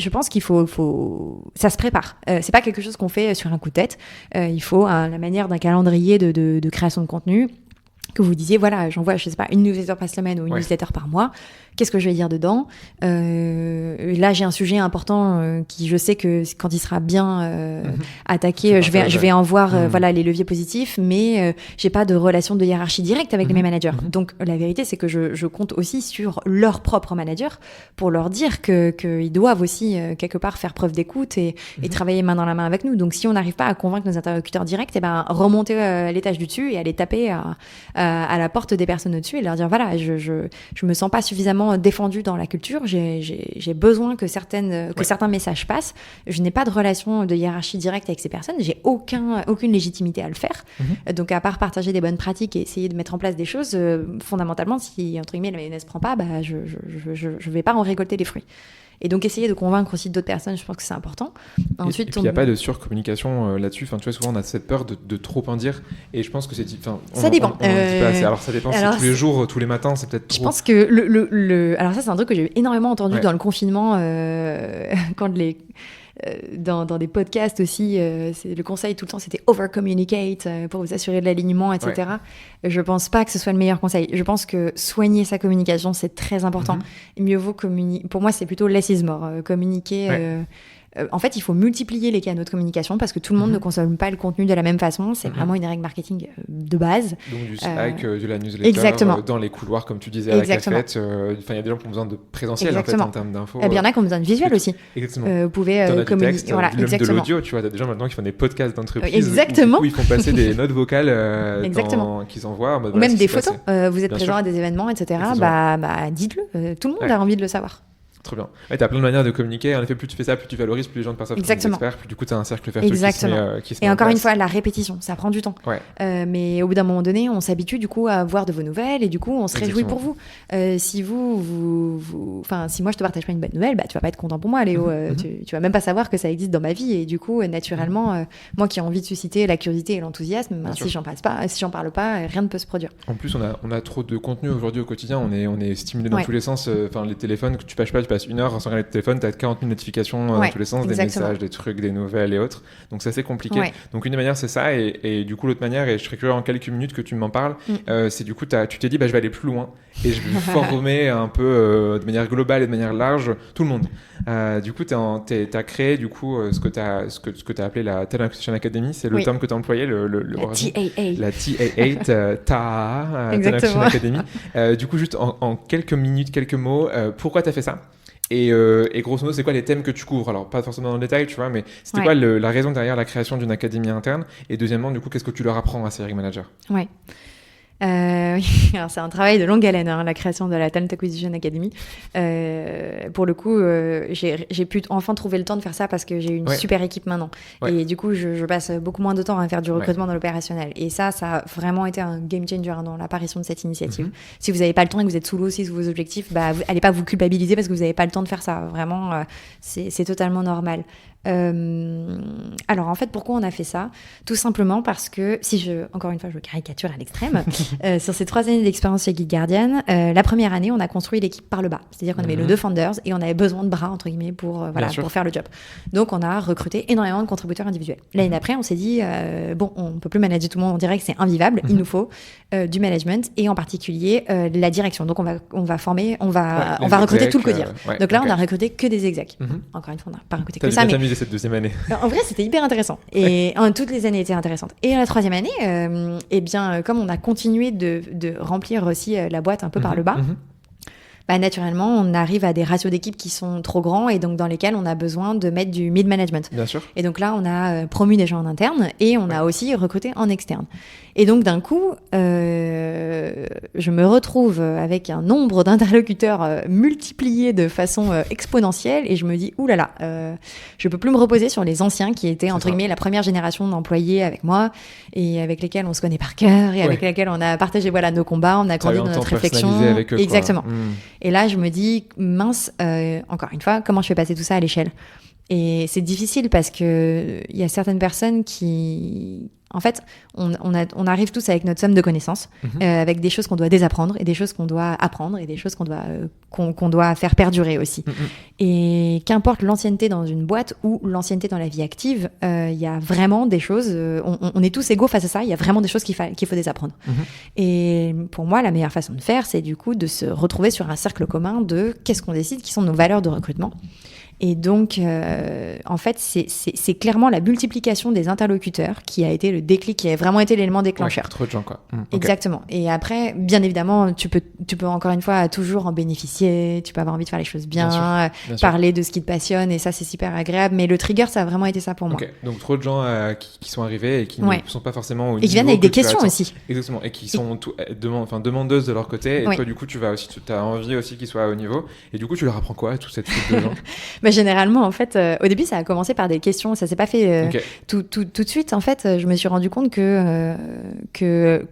pense qu'il faut ça se prépare. C'est pas quelque chose qu'on fait sur un coup de tête. Il faut la manière d'un calendrier de création de contenu. Que vous disiez, voilà, j'envoie, je sais pas, une newsletter par semaine ou une newsletter par mois. Qu'est-ce que je vais dire dedans ? Là, j'ai un sujet important qui, je sais que quand il sera bien attaqué, je vais en voir voilà, les leviers positifs, mais j'ai pas de relation de hiérarchie directe avec mes managers. Donc, la vérité, c'est que je compte aussi sur leurs propres managers pour leur dire qu'ils doivent aussi, quelque part, faire preuve d'écoute et travailler main dans la main avec nous. Donc, si on n'arrive pas à convaincre nos interlocuteurs directs, remonter l'étage du dessus et aller taper à la porte des personnes au-dessus et leur dire, voilà, je me sens pas suffisamment défendue dans la culture, j'ai besoin que certains messages passent, je n'ai pas de relation de hiérarchie directe avec ces personnes, j'ai aucune légitimité à le faire, donc à part partager des bonnes pratiques et essayer de mettre en place des choses, fondamentalement, si entre guillemets la mayonnaise prend pas, je vais pas en récolter les fruits. Et donc, essayer de convaincre aussi d'autres personnes, je pense que c'est important. Ensuite, il n'y a pas de surcommunication là-dessus. Enfin, tu vois, souvent, on a cette peur de trop en dire. Et je pense que c'est... Ça dépend. On dit pas assez. Alors, ça dépend. Alors, si tous les jours, tous les matins, c'est peut-être trop. Je pense que alors ça, c'est un truc que j'ai énormément entendu dans le confinement, quand dans des podcasts aussi, le conseil tout le temps, c'était over-communicate pour vous assurer de l'alignement, etc. Je pense pas que ce soit le meilleur conseil. Je pense que soigner sa communication, c'est très important. Mieux vaut communiquer. Pour moi, c'est plutôt less is more. Communiquer... en fait, il faut multiplier les canaux de communication parce que tout le monde ne consomme pas le contenu de la même façon. C'est vraiment une règle marketing de base. Donc du Slack, de la newsletter, dans les couloirs, comme tu disais, à la cafette. Il y a des gens qui ont besoin de présentiel en, fait, en termes d'infos. Il y en a qui ont besoin de visuel aussi. Exactement. Vous pouvez communiquer. Voilà, même de l'audio, tu vois, t'as des gens maintenant qui font des podcasts d'entreprise. Exactement. Où ils font passer des notes vocales qu'ils envoient. Ou même des photos. Vous êtes présent à des événements, etc. Dites-le. Tout le monde a envie de le savoir. Trop bien. Ouais, tu as plein de manières de communiquer. En effet, plus tu fais ça, plus tu valorises, plus les gens te perçoivent comme des experts, plus du coup tu as un cercle vertueux qui se met Et en encore place. une fois, la répétition, ça prend du temps. Mais au bout d'un moment donné, on s'habitue du coup à voir de vos nouvelles et du coup, on se réjouit pour vous. Si si moi je te partage pas une bonne nouvelle, tu vas pas être content pour moi, Léo. Tu vas même pas savoir que ça existe dans ma vie et du coup, naturellement, moi qui ai envie de susciter la curiosité et l'enthousiasme, si j'en parle pas, rien ne peut se produire. En plus, on a trop de contenu aujourd'hui au quotidien. On est stimulé dans tous les sens. Les téléphones que tu passes une heure sans regarder le téléphone, tu as 40 000 notifications dans tous les sens, des messages, des trucs, des nouvelles et autres. Donc c'est assez compliqué. Donc une des manières, c'est ça. Et du coup, l'autre manière, et je serais curieux en quelques minutes que tu m'en parles, c'est du coup, tu t'es dit, je vais aller plus loin et je vais former un peu de manière globale et de manière large tout le monde. Du coup, tu as créé du coup, ce que tu as appelé la Talent Acquisition Academy. C'est le terme que tu as employé, la TAA, Talent Acquisition Academy. Du coup, juste en quelques minutes, quelques mots, pourquoi tu as fait ça ? Et grosso modo, c'est quoi les thèmes que tu couvres ? Alors, pas forcément dans le détail, tu vois, mais c'était quoi la raison derrière la création d'une académie interne ? Et deuxièmement, du coup, qu'est-ce que tu leur apprends à ces hiring managers ? Alors c'est un travail de longue haleine, la création de la Talent Acquisition Academy. Pour le coup, j'ai pu enfin trouver le temps de faire ça parce que j'ai une super équipe maintenant. Et du coup, je passe beaucoup moins de temps à faire du recrutement dans l'opérationnel. Et ça a vraiment été un game changer dans l'apparition de cette initiative. Si vous n'avez pas le temps et que vous êtes sous l'eau aussi sur vos objectifs, allez pas vous culpabiliser parce que vous n'avez pas le temps de faire ça. Vraiment, c'est totalement normal. Alors en fait, pourquoi on a fait ça ? Tout simplement parce que encore une fois, je caricature à l'extrême. Sur ces 3 années d'expérience chez Guide Guardian, la première année, on a construit l'équipe par le bas. C'est-à-dire qu'on avait nos 2 founders et on avait besoin de bras, entre guillemets, pour faire le job. Donc, on a recruté énormément de contributeurs individuels. L'année d'après, on s'est dit, on ne peut plus manager tout le monde en direct, c'est invivable. Il nous faut du management et en particulier la direction. Donc, on va recruter tout le codir. Donc là, on a recruté que des execs. Encore une fois, on n'a pas recruté que ça. Mais cette deuxième année. En vrai, c'était hyper intéressant. Et toutes les années étaient intéressantes. Et la 3e année, comme on a continué de remplir aussi la boîte un peu par le bas, naturellement, on arrive à des ratios d'équipe qui sont trop grands et donc dans lesquels on a besoin de mettre du mid-management. Bien sûr. Et donc là, on a promu des gens en interne et on a aussi recruté en externe. Et donc d'un coup, je me retrouve avec un nombre d'interlocuteurs multiplié de façon exponentielle et je me dis, oulala, je peux plus me reposer sur les anciens qui étaient, entre guillemets, la première génération d'employés avec moi et avec lesquels on se connaît par cœur et avec lesquels on a partagé nos combats, on a grandi dans notre réflexion. Avec eux, exactement. Et là, je me dis, mince, encore une fois, comment je fais passer tout ça à l'échelle ? Et c'est difficile parce que il y a certaines personnes qui, en fait, on arrive tous avec notre somme de connaissances, avec des choses qu'on doit désapprendre et des choses qu'on doit apprendre et des choses qu'on doit faire perdurer aussi. Et qu'importe l'ancienneté dans une boîte ou l'ancienneté dans la vie active, il y a vraiment des choses. On est tous égaux face à ça. Il y a vraiment des choses qu'il faut désapprendre. Et pour moi, la meilleure façon de faire, c'est du coup de se retrouver sur un cercle commun de qu'est-ce qu'on décide, qui sont nos valeurs de recrutement. Et donc, en fait, c'est clairement la multiplication des interlocuteurs qui a été le déclic, qui a vraiment été l'élément déclencheur. Trop de gens, quoi. Exactement. Et après, bien évidemment, tu peux encore une fois toujours en bénéficier, tu peux avoir envie de faire les choses bien parler de ce qui te passionne, et ça, c'est super agréable. Mais le trigger, ça a vraiment été ça pour moi. Donc, trop de gens qui sont arrivés et qui ne sont pas forcément au niveau. Et qui viennent avec des questions aussi. Exactement. Et qui sont demandeuses de leur côté. Et toi, du coup, tu as envie aussi qu'ils soient au niveau. Et du coup, tu leur apprends quoi à toute cette troupe de gens? Généralement, en fait, au début, ça a commencé par des questions. Ça s'est pas fait tout de suite. En fait, je me suis rendu compte que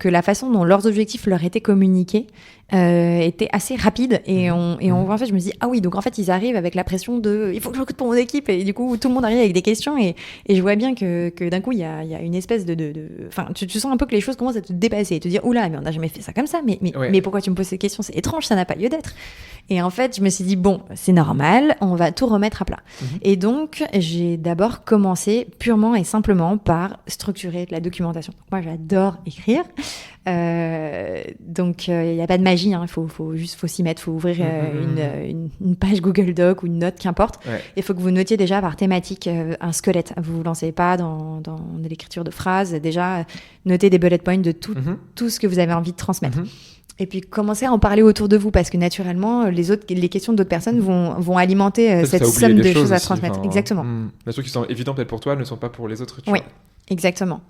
la façon dont leurs objectifs leur étaient communiqués était assez rapide. Et en fait, je me dis, ah oui, donc en fait, ils arrivent avec la pression de il faut que je recrute pour mon équipe. Et du coup, tout le monde arrive avec des questions. Et je vois bien que d'un coup, il y a une espèce enfin, tu sens un peu que les choses commencent à te dépasser et te dire, oula, mais on n'a jamais fait ça comme ça. Mais pourquoi tu me poses ces questions? C'est étrange, ça n'a pas lieu d'être. Et en fait, je me suis dit, bon, c'est normal, on va tout remettre à plat. Et donc, j'ai d'abord commencé purement et simplement par structurer de la documentation. Moi, j'adore écrire. Donc, il n'y a pas de magie, hein. Faut s'y mettre, faut ouvrir une page Google Doc ou une note, qu'importe. Il faut que vous notiez déjà par thématique un squelette. Vous vous lancez pas dans l'écriture de phrases. Déjà, notez des bullet points de tout ce que vous avez envie de transmettre. Et puis commencer à en parler autour de vous, parce que naturellement, les questions d'autres personnes vont alimenter cette somme de choses à transmettre. Exactement. Les trucs qui sont évidents peut-être pour toi ne sont pas pour les autres. Oui, exactement.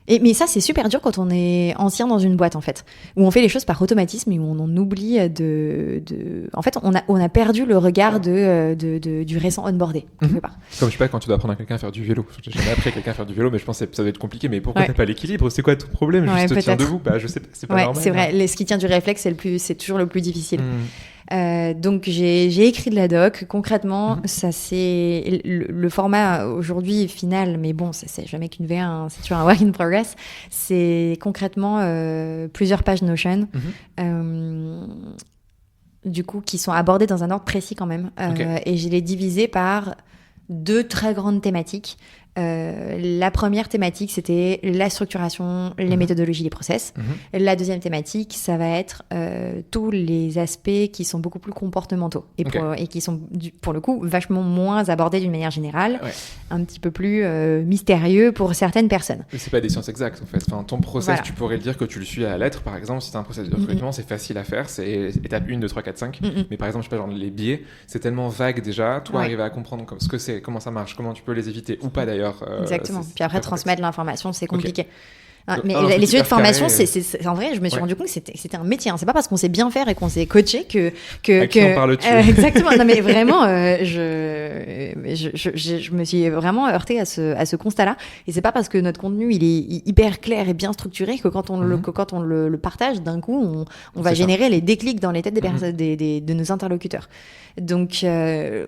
Mais ça, c'est super dur quand on est ancien dans une boîte, en fait, où on fait les choses par automatisme et où on en oublie En fait, on a perdu le regard du récent onboardé, quelque part. Comme je sais pas, quand tu dois apprendre à quelqu'un à faire du vélo. J'ai jamais appris à quelqu'un à faire du vélo, mais je pense que ça doit être compliqué. Mais pourquoi t'as pas l'équilibre? C'est quoi ton problème? Juste tiens debout. Je sais pas, c'est pas normal. C'est vrai, ce qui tient du réflexe, c'est toujours le plus difficile. Donc j'ai écrit de la doc. Concrètement, ça c'est le format aujourd'hui final, mais bon, c'est jamais qu'une V1, hein, c'est toujours un work in progress. C'est concrètement plusieurs pages Notion, du coup, qui sont abordées dans un ordre précis quand même. Et je les divisé par 2 très grandes thématiques. La première thématique, c'était la structuration, les méthodologies, les process. La deuxième thématique, ça va être tous les aspects qui sont beaucoup plus comportementaux et qui sont, pour le coup, vachement moins abordés d'une manière générale, un petit peu plus mystérieux pour certaines personnes. C'est pas des sciences exactes, en fait. Enfin, ton process, tu pourrais le dire que tu le suis à la lettre, par exemple. Si tu as un process de recrutement, c'est facile à faire. C'est étape 1, 2, 3, 4, 5. Mais par exemple, je sais pas, genre les biais, c'est tellement vague déjà. Toi, arriver à comprendre ce que c'est, comment ça marche, comment tu peux les éviter ou pas d'ailleurs. Exactement. Puis après, transmettre l'information, c'est compliqué. Mais les sujets de formation, c'est en vrai, je me suis rendu compte que c'était un métier. Hein. C'est pas parce qu'on sait bien faire et qu'on s'est coaché que on parle dessus. Exactement. Non, mais vraiment, je me suis vraiment heurtée à ce constat-là. Et c'est pas parce que notre contenu il est hyper clair et bien structuré que quand on le partage, d'un coup, on va générer les déclics dans les têtes de nos interlocuteurs. Donc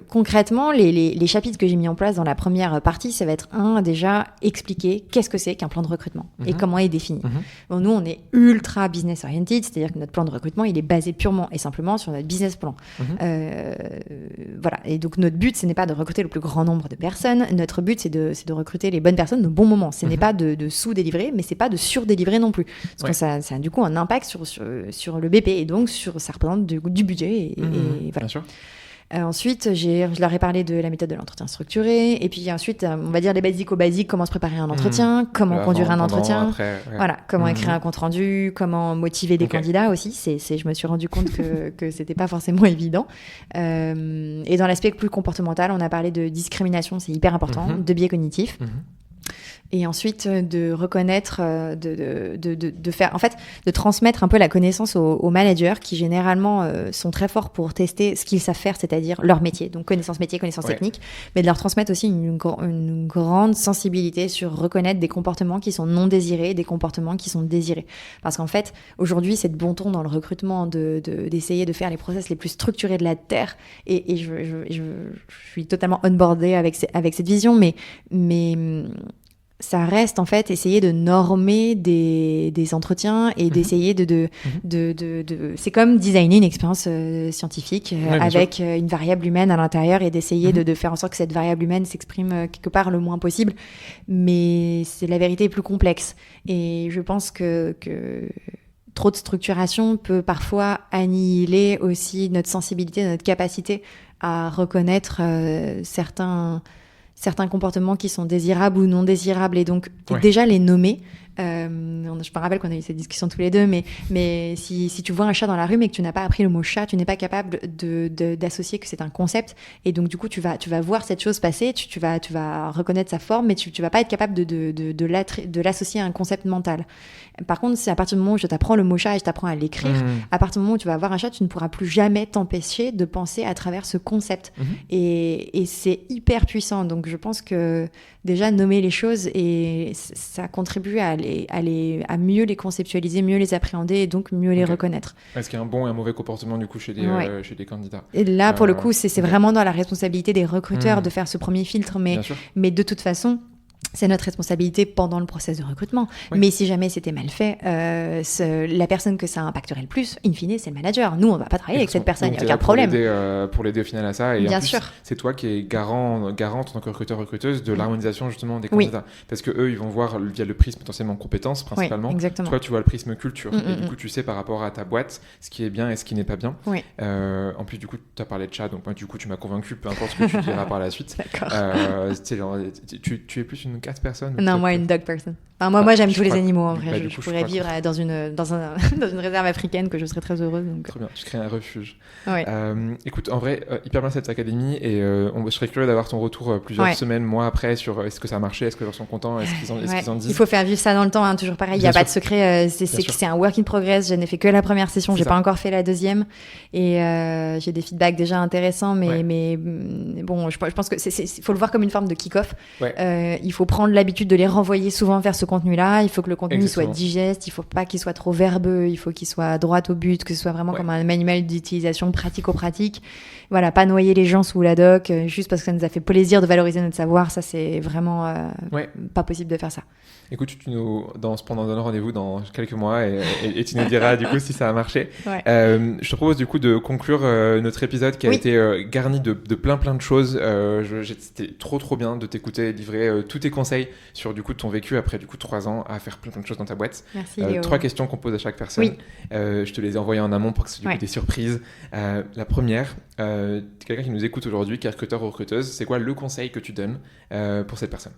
concrètement, les chapitres que j'ai mis en place dans la première partie, ça va être déjà expliquer qu'est-ce que c'est qu'un plan de recrutement et comment il est défini. Bon, nous, on est ultra business oriented, c'est-à-dire que notre plan de recrutement, il est basé purement et simplement sur notre business plan. Voilà. Et donc notre but, ce n'est pas de recruter le plus grand nombre de personnes. Notre but, c'est de recruter les bonnes personnes au bon moment. Ce n'est pas de sous-délivrer, mais c'est pas de sur-délivrer non plus, parce que ça a du coup un impact sur le BP et donc ça représente du budget et voilà. Bien sûr. Ensuite, je leur ai parlé de la méthode de l'entretien structuré. Et puis ensuite, on va dire les basiques, comment se préparer un entretien, comment conduire un entretien, voilà, comment écrire un compte-rendu, comment motiver des candidats aussi. Je me suis rendu compte que c'était pas forcément évident. Et dans l'aspect plus comportemental, on a parlé de discrimination, c'est hyper important, de biais cognitifs. et ensuite de reconnaître, de faire, en fait, de transmettre un peu la connaissance aux managers qui généralement sont très forts pour tester ce qu'ils savent faire, c'est-à-dire leur métier, donc connaissance métier, connaissance technique, mais de leur transmettre aussi une grande sensibilité sur reconnaître des comportements qui sont non désirés, des comportements qui sont désirés. Parce qu'en fait, aujourd'hui, c'est de bon ton dans le recrutement d'essayer de faire les process les plus structurés de la Terre, et je suis totalement onboardée avec cette vision, mais ça reste en fait essayer de normer des entretiens et d'essayer c'est comme designer une expérience scientifique avec une variable humaine à l'intérieur et d'essayer de faire en sorte que cette variable humaine s'exprime quelque part le moins possible, mais la vérité est plus complexe, et je pense que trop de structuration peut parfois annihiler aussi notre sensibilité, notre capacité à reconnaître certains comportements qui sont désirables ou non désirables, et donc déjà les nommer. Je me rappelle qu'on a eu cette discussion tous les deux, mais si tu vois un chat dans la rue mais que tu n'as pas appris le mot chat, tu n'es pas capable d'associer que c'est un concept, et donc du coup tu vas voir cette chose passer, tu vas reconnaître sa forme, mais tu vas pas être capable de l'associer à un concept mental. Par contre, si à partir du moment où je t'apprends le mot chat et je t'apprends à l'écrire, à partir du moment où tu vas avoir un chat, tu ne pourras plus jamais t'empêcher de penser à travers ce concept. Et c'est hyper puissant. Donc je pense que déjà nommer les choses, et ça contribue à mieux les conceptualiser, mieux les appréhender, et donc mieux les reconnaître. Est-ce qu'il y a un bon et un mauvais comportement du coup chez des candidats? Et là, pour le coup, c'est vraiment dans la responsabilité des recruteurs de faire ce premier filtre, mais de toute façon, c'est notre responsabilité pendant le process de recrutement. Mais si jamais c'était mal fait, la personne que ça impacterait le plus, in fine, c'est le manager. Nous, on ne va pas travailler avec cette personne, il n'y a aucun problème. Pour l'aider au final à ça. Et bien en plus, sûr. C'est toi qui es garante en tant que recruteur-recruteuse de l'harmonisation justement des candidats. Parce qu'eux, ils vont voir via le prisme potentiellement compétences principalement. Exactement. Toi, tu vois le prisme culture. Et du coup, tu sais par rapport à ta boîte ce qui est bien et ce qui n'est pas bien. En plus, du coup, tu as parlé de chat, donc moi, du coup, tu m'as convaincu, peu importe ce que tu diras par la suite. D'accord. Tu es plus une cat person? Non, moi, une dog person. Enfin, moi, j'aime tous les animaux, en vrai. Je pourrais vivre dans une réserve africaine, que je serais très heureuse. Donc... Très bien, tu crées un refuge. Écoute, en vrai, hyper bien cette académie, et je serais curieux d'avoir ton retour plusieurs semaines, mois après, sur est-ce que ça a marché, est-ce que les gens sont contents, est-ce qu'ils en disent. Il faut faire vivre ça dans le temps, hein, toujours pareil, il n'y a pas de secret, c'est un work in progress. Je n'ai fait que la première session, j'ai pas encore fait la deuxième, et j'ai des feedbacks déjà intéressants, mais bon, je pense que faut le voir comme une forme de kick-off. Il faut prendre l'habitude de les renvoyer souvent vers ce contenu-là. Il faut que le contenu soit digeste, il faut pas qu'il soit trop verbeux, il faut qu'il soit droit au but, que ce soit vraiment comme un manuel d'utilisation pratico-pratique. Voilà, pas noyer les gens sous la doc juste parce que ça nous a fait plaisir de valoriser notre savoir. Ça, c'est vraiment pas possible de faire ça. Écoute, tu nous donnes rendez-vous dans quelques mois et tu nous diras du coup si ça a marché. Je te propose du coup de conclure notre épisode qui a été garni de plein de choses. C'était trop bien de t'écouter livrer tous tes conseils sur du coup ton vécu après du coup 3 ans à faire plein de choses dans ta boîte. Merci, Léo. 3 questions qu'on pose à chaque personne. Je te les ai envoyées en amont pour que ce soit des surprises. La première, quelqu'un qui nous écoute aujourd'hui, qui est recruteur ou recruteuse, c'est quoi le conseil que tu donnes pour cette personne?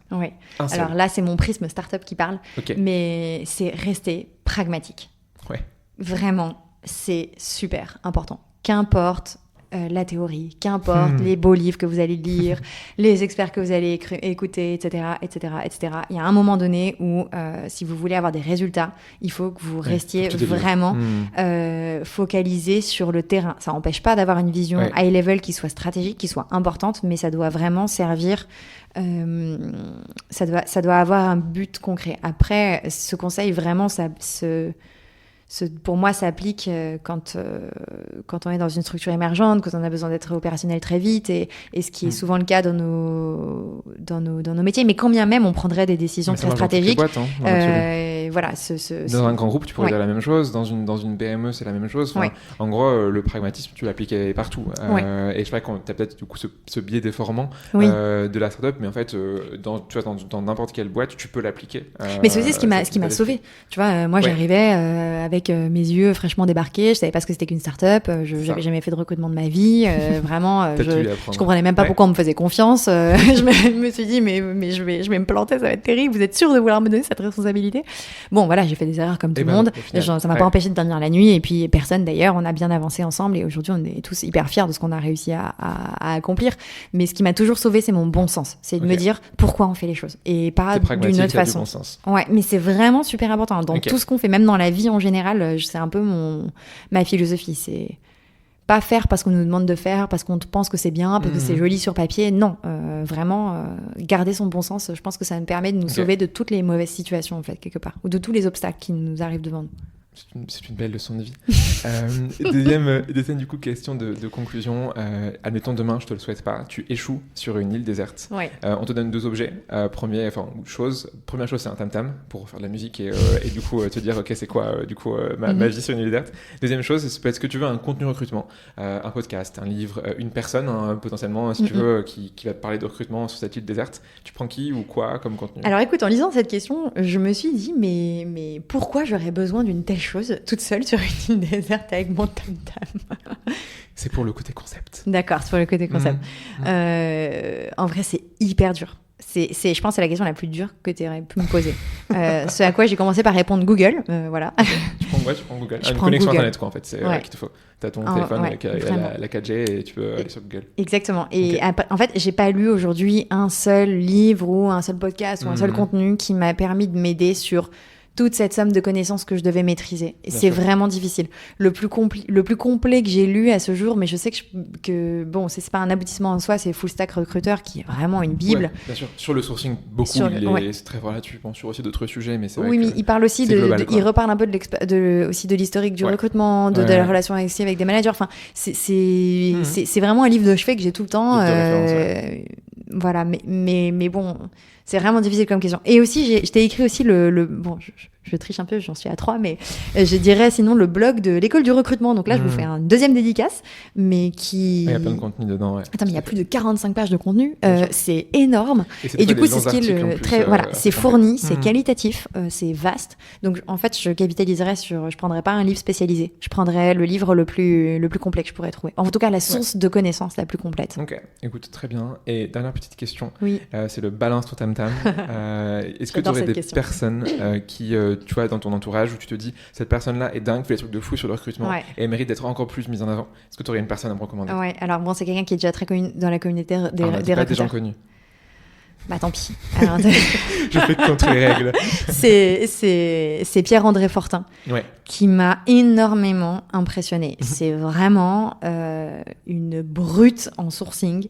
Alors là, c'est mon prisme startup qui parle, mais c'est rester pragmatique. Vraiment, c'est super important. Qu'importe la théorie, qu'importe les beaux livres que vous allez lire, les experts que vous allez écouter, etc., etc., etc. Il y a un moment donné où, si vous voulez avoir des résultats, il faut que vous restiez vraiment focalisé sur le terrain. Ça n'empêche pas d'avoir une vision high level qui soit stratégique, qui soit importante, mais ça doit vraiment servir. Ça doit avoir un but concret. Après, ce conseil, vraiment, pour moi, ça applique quand on est dans une structure émergente, quand on a besoin d'être opérationnel très vite, et ce qui est souvent le cas dans nos métiers. Mais quand bien même, on prendrait des décisions très stratégiques. Boîtes, voilà, dans un grand groupe, tu pourrais dire la même chose. Dans une PME, c'est la même chose. En gros, le pragmatisme, tu l'appliques partout. Et je crois que tu as peut-être du coup ce biais déformant de la startup, mais en fait, dans n'importe quelle boîte, tu peux l'appliquer. Mais c'est aussi ce qui m'a sauvée. Tu vois, moi, j'arrivais avec mes yeux fraîchement débarqués, je savais pas ce que c'était qu'une start-up, j'avais jamais fait de recrutement de ma vie, vraiment, je comprenais même pas pourquoi on me faisait confiance, je me suis dit mais je vais me planter, ça va être terrible, vous êtes sûr de vouloir me donner cette responsabilité? Bon, voilà, j'ai fait des erreurs comme tout le monde. Ça m'a pas empêché de dormir la nuit. Et puis, personne d'ailleurs, on a bien avancé ensemble. Et aujourd'hui, on est tous hyper fiers de ce qu'on a réussi à accomplir. Mais ce qui m'a toujours sauvé, c'est mon bon sens. C'est de me dire pourquoi on fait les choses. Et pas d'une autre façon. Bon sens. Ouais, mais c'est vraiment super important. Dans tout ce qu'on fait, même dans la vie en général, c'est un peu ma philosophie. C'est pas faire parce qu'on nous demande de faire, parce qu'on pense que c'est bien, parce que c'est joli sur papier. Non, vraiment, garder son bon sens, je pense que ça me permet de nous sauver de toutes les mauvaises situations, en fait, quelque part. Ou de tous les obstacles qui nous arrivent devant nous. C'est une belle leçon de vie. Deuxième du coup, question de conclusion. Admettons, demain, je te le souhaite pas, tu échoues sur une île déserte. Ouais. On te donne 2 objets. Première chose, c'est un tam-tam pour faire de la musique et du coup te dire, ok, c'est quoi ma vie sur une île déserte. Deuxième chose, c'est peut-être que tu veux un contenu recrutement, un podcast, un livre, une personne, potentiellement, si tu veux, qui va te parler de recrutement sur cette île déserte. Tu prends qui ou quoi comme contenu? Alors écoute, en lisant cette question, je me suis dit, mais pourquoi j'aurais besoin d'une telle chose toute seule sur une île déserte avec mon tam-tam? C'est pour le côté concept. D'accord, c'est pour le côté concept. En vrai, c'est hyper dur. Je pense que c'est la question la plus dure que tu aurais pu me poser. Ce à quoi j'ai commencé par répondre Google. Voilà. Tu prends Google. Une connexion Internet, quoi, en fait. C'est qu'il te faut. Tu as ton téléphone avec la 4G et tu peux aller sur Google. Exactement. Et en fait, j'ai pas lu aujourd'hui un seul livre ou un seul podcast ou un seul contenu qui m'a permis de m'aider sur toute cette somme de connaissances que je devais maîtriser. Et c'est vraiment difficile. Le plus complet que j'ai lu à ce jour, mais je sais que bon, c'est pas un aboutissement en soi, c'est Full Stack Recruiter qui est vraiment une bible. Ouais, bien sûr. Sur le sourcing, beaucoup, c'est très relatif. Bon, sur aussi d'autres sujets, mais c'est vrai mais il parle aussi il reparle un peu aussi de l'historique du recrutement, de la relation avec des managers. Enfin, c'est vraiment un livre de chevet que j'ai tout le temps. Voilà, mais bon, c'est vraiment difficile comme question. Et aussi, je t'ai écrit aussi bon, je triche un peu, j'en suis à 3, mais je dirais sinon le blog de l'école du recrutement. Donc là, je vous fais un deuxième dédicace, mais qui... Il y a plein de contenu dedans, ouais. Attends, mais il y a plus de 45 pages de contenu. C'est énorme. Et du coup, c'est ce qui est c'est fourni, c'est qualitatif, c'est vaste. Donc, en fait, je capitaliserais je prendrais pas un livre spécialisé. Je prendrais le livre le plus complet que je pourrais trouver. En tout cas, la source de connaissances la plus complète. Ok, écoute, très bien. Et dernière petite question. Oui. C'est le balance ton tam-tam. Est-ce que tu aurais des personnes qui... tu vois, dans ton entourage où tu te dis cette personne-là est dingue, fait des trucs de fou sur le recrutement et elle mérite d'être encore plus mise en avant. Est-ce que tu aurais une personne à me recommander? Ouais, alors bon, c'est quelqu'un qui est déjà très connu dans la communauté des recruteurs. Des gens connus. Bah tant pis. Alors, je fais contre les règles. C'est Pierre-André Fortin qui m'a énormément impressionnée. C'est vraiment une brute en sourcing.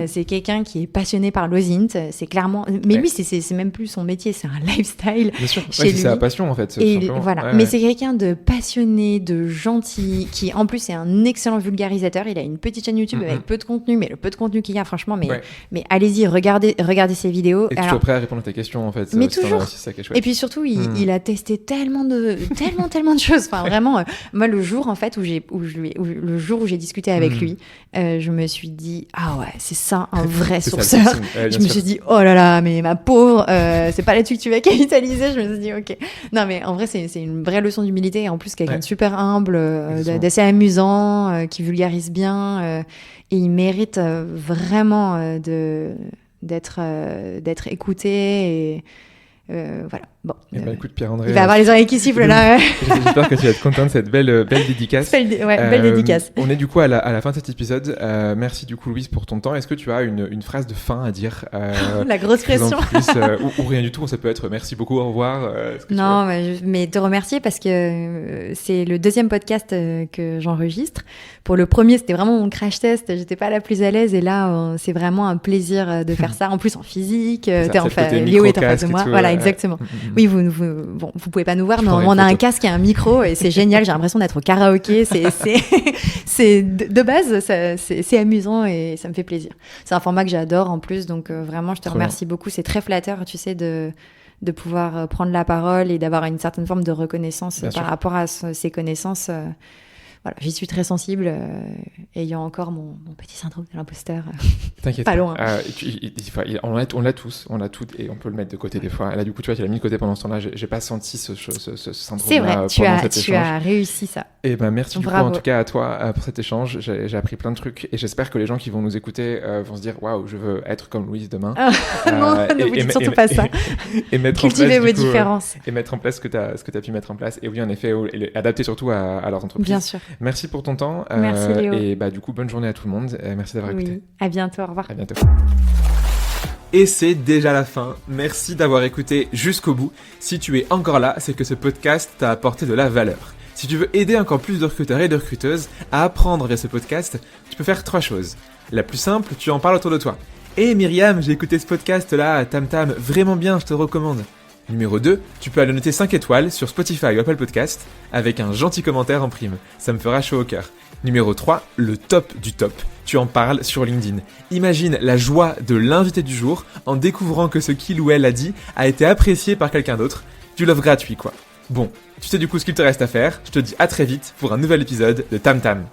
C'est quelqu'un qui est passionné par l'OSINT. C'est clairement... Mais lui, c'est même plus son métier, c'est un lifestyle. Bien sûr, c'est sa passion en fait. Et voilà. Mais c'est quelqu'un de passionné, de gentil, qui en plus est un excellent vulgarisateur. Il a une petite chaîne YouTube avec peu de contenu, mais le peu de contenu qu'il y a, franchement, mais allez-y, regardez ses vidéos. Et tu es prêt à répondre à tes questions en fait. Mais toujours. Et puis surtout, il a testé tellement de choses. Enfin vraiment, moi le jour en fait où j'ai discuté avec lui, je me suis dit ah ouais c'est ça un vrai sourceur. Je me suis dit oh là là mais ma pauvre, c'est pas là-dessus que tu vas capitaliser. Je me suis dit ok. Non mais en vrai c'est une vraie leçon d'humilité et en plus quelqu'un de super humble, d'assez amusant, qui vulgarise bien et il mérite vraiment d'être écouté et voilà. Bon, écoute Pierre-André, il va avoir les oreilles qui sifflent là. J'espère que tu vas être content de cette belle dédicace. Belle dédicace. On est du coup à la fin de cet épisode. Merci du coup Louise pour ton temps. Est-ce que tu as une phrase de fin à dire La grosse pression. Ou rien du tout. Ça peut être merci beaucoup, au revoir. Non, mais te remercier parce que c'est le deuxième podcast que j'enregistre. Pour le premier, c'était vraiment mon crash test. J'étais pas la plus à l'aise et là, c'est vraiment un plaisir de faire ça. En plus en physique. Léo est en face de moi. Voilà, exactement. Oui, vous pouvez pas nous voir, mais on a un casque et un micro et c'est génial. J'ai l'impression d'être au karaoké. C'est de base, c'est amusant et ça me fait plaisir. C'est un format que j'adore en plus, donc vraiment, je te remercie beaucoup. C'est très flatteur, tu sais, de pouvoir prendre la parole et d'avoir une certaine forme de reconnaissance par rapport à ces connaissances. voilà, j'y suis très sensible, ayant encore mon petit syndrome de l'imposteur. T'inquiète pas loin. On l'a tous, on l'a toutes et on peut le mettre de côté des fois. Là, du coup, tu vois, tu l'as mis de côté pendant ce temps-là. J'ai pas senti ce syndrome-là. C'est vrai, tu échange. as réussi ça. Et ben merci du coup, Bravo. en tout cas à toi pour cet échange. J'ai appris plein de trucs et j'espère que les gens qui vont nous écouter vont se dire waouh, je veux être comme Louise demain. Non, ne vous dites surtout pas ça. Et mettre Cultivez en place, vos différences. et mettre en place ce que tu as pu mettre en place. Et oui, en effet, et adapter surtout à leur entreprise. Bien sûr. Merci pour ton temps. Merci Léo. Et bah du coup, bonne journée à tout le monde. Merci d'avoir écouté. Oui, à bientôt, au revoir. À bientôt. Et c'est déjà la fin. Merci d'avoir écouté jusqu'au bout. Si tu es encore là, c'est que ce podcast t'a apporté de la valeur. Si tu veux aider encore plus de recruteurs et de recruteuses à apprendre via ce podcast, tu peux faire 3 choses. La plus simple, tu en parles autour de toi. Hey Myriam, j'ai écouté ce podcast-là, Tam Tam, vraiment bien, je te le recommande. Numéro 2, tu peux aller noter 5 étoiles sur Spotify ou Apple Podcast avec un gentil commentaire en prime. Ça me fera chaud au cœur. Numéro 3, le top du top. Tu en parles sur LinkedIn. Imagine la joie de l'invité du jour en découvrant que ce qu'il ou elle a dit a été apprécié par quelqu'un d'autre. Du love gratuit quoi. Bon, tu sais du coup ce qu'il te reste à faire. Je te dis à très vite pour un nouvel épisode de Tam Tam.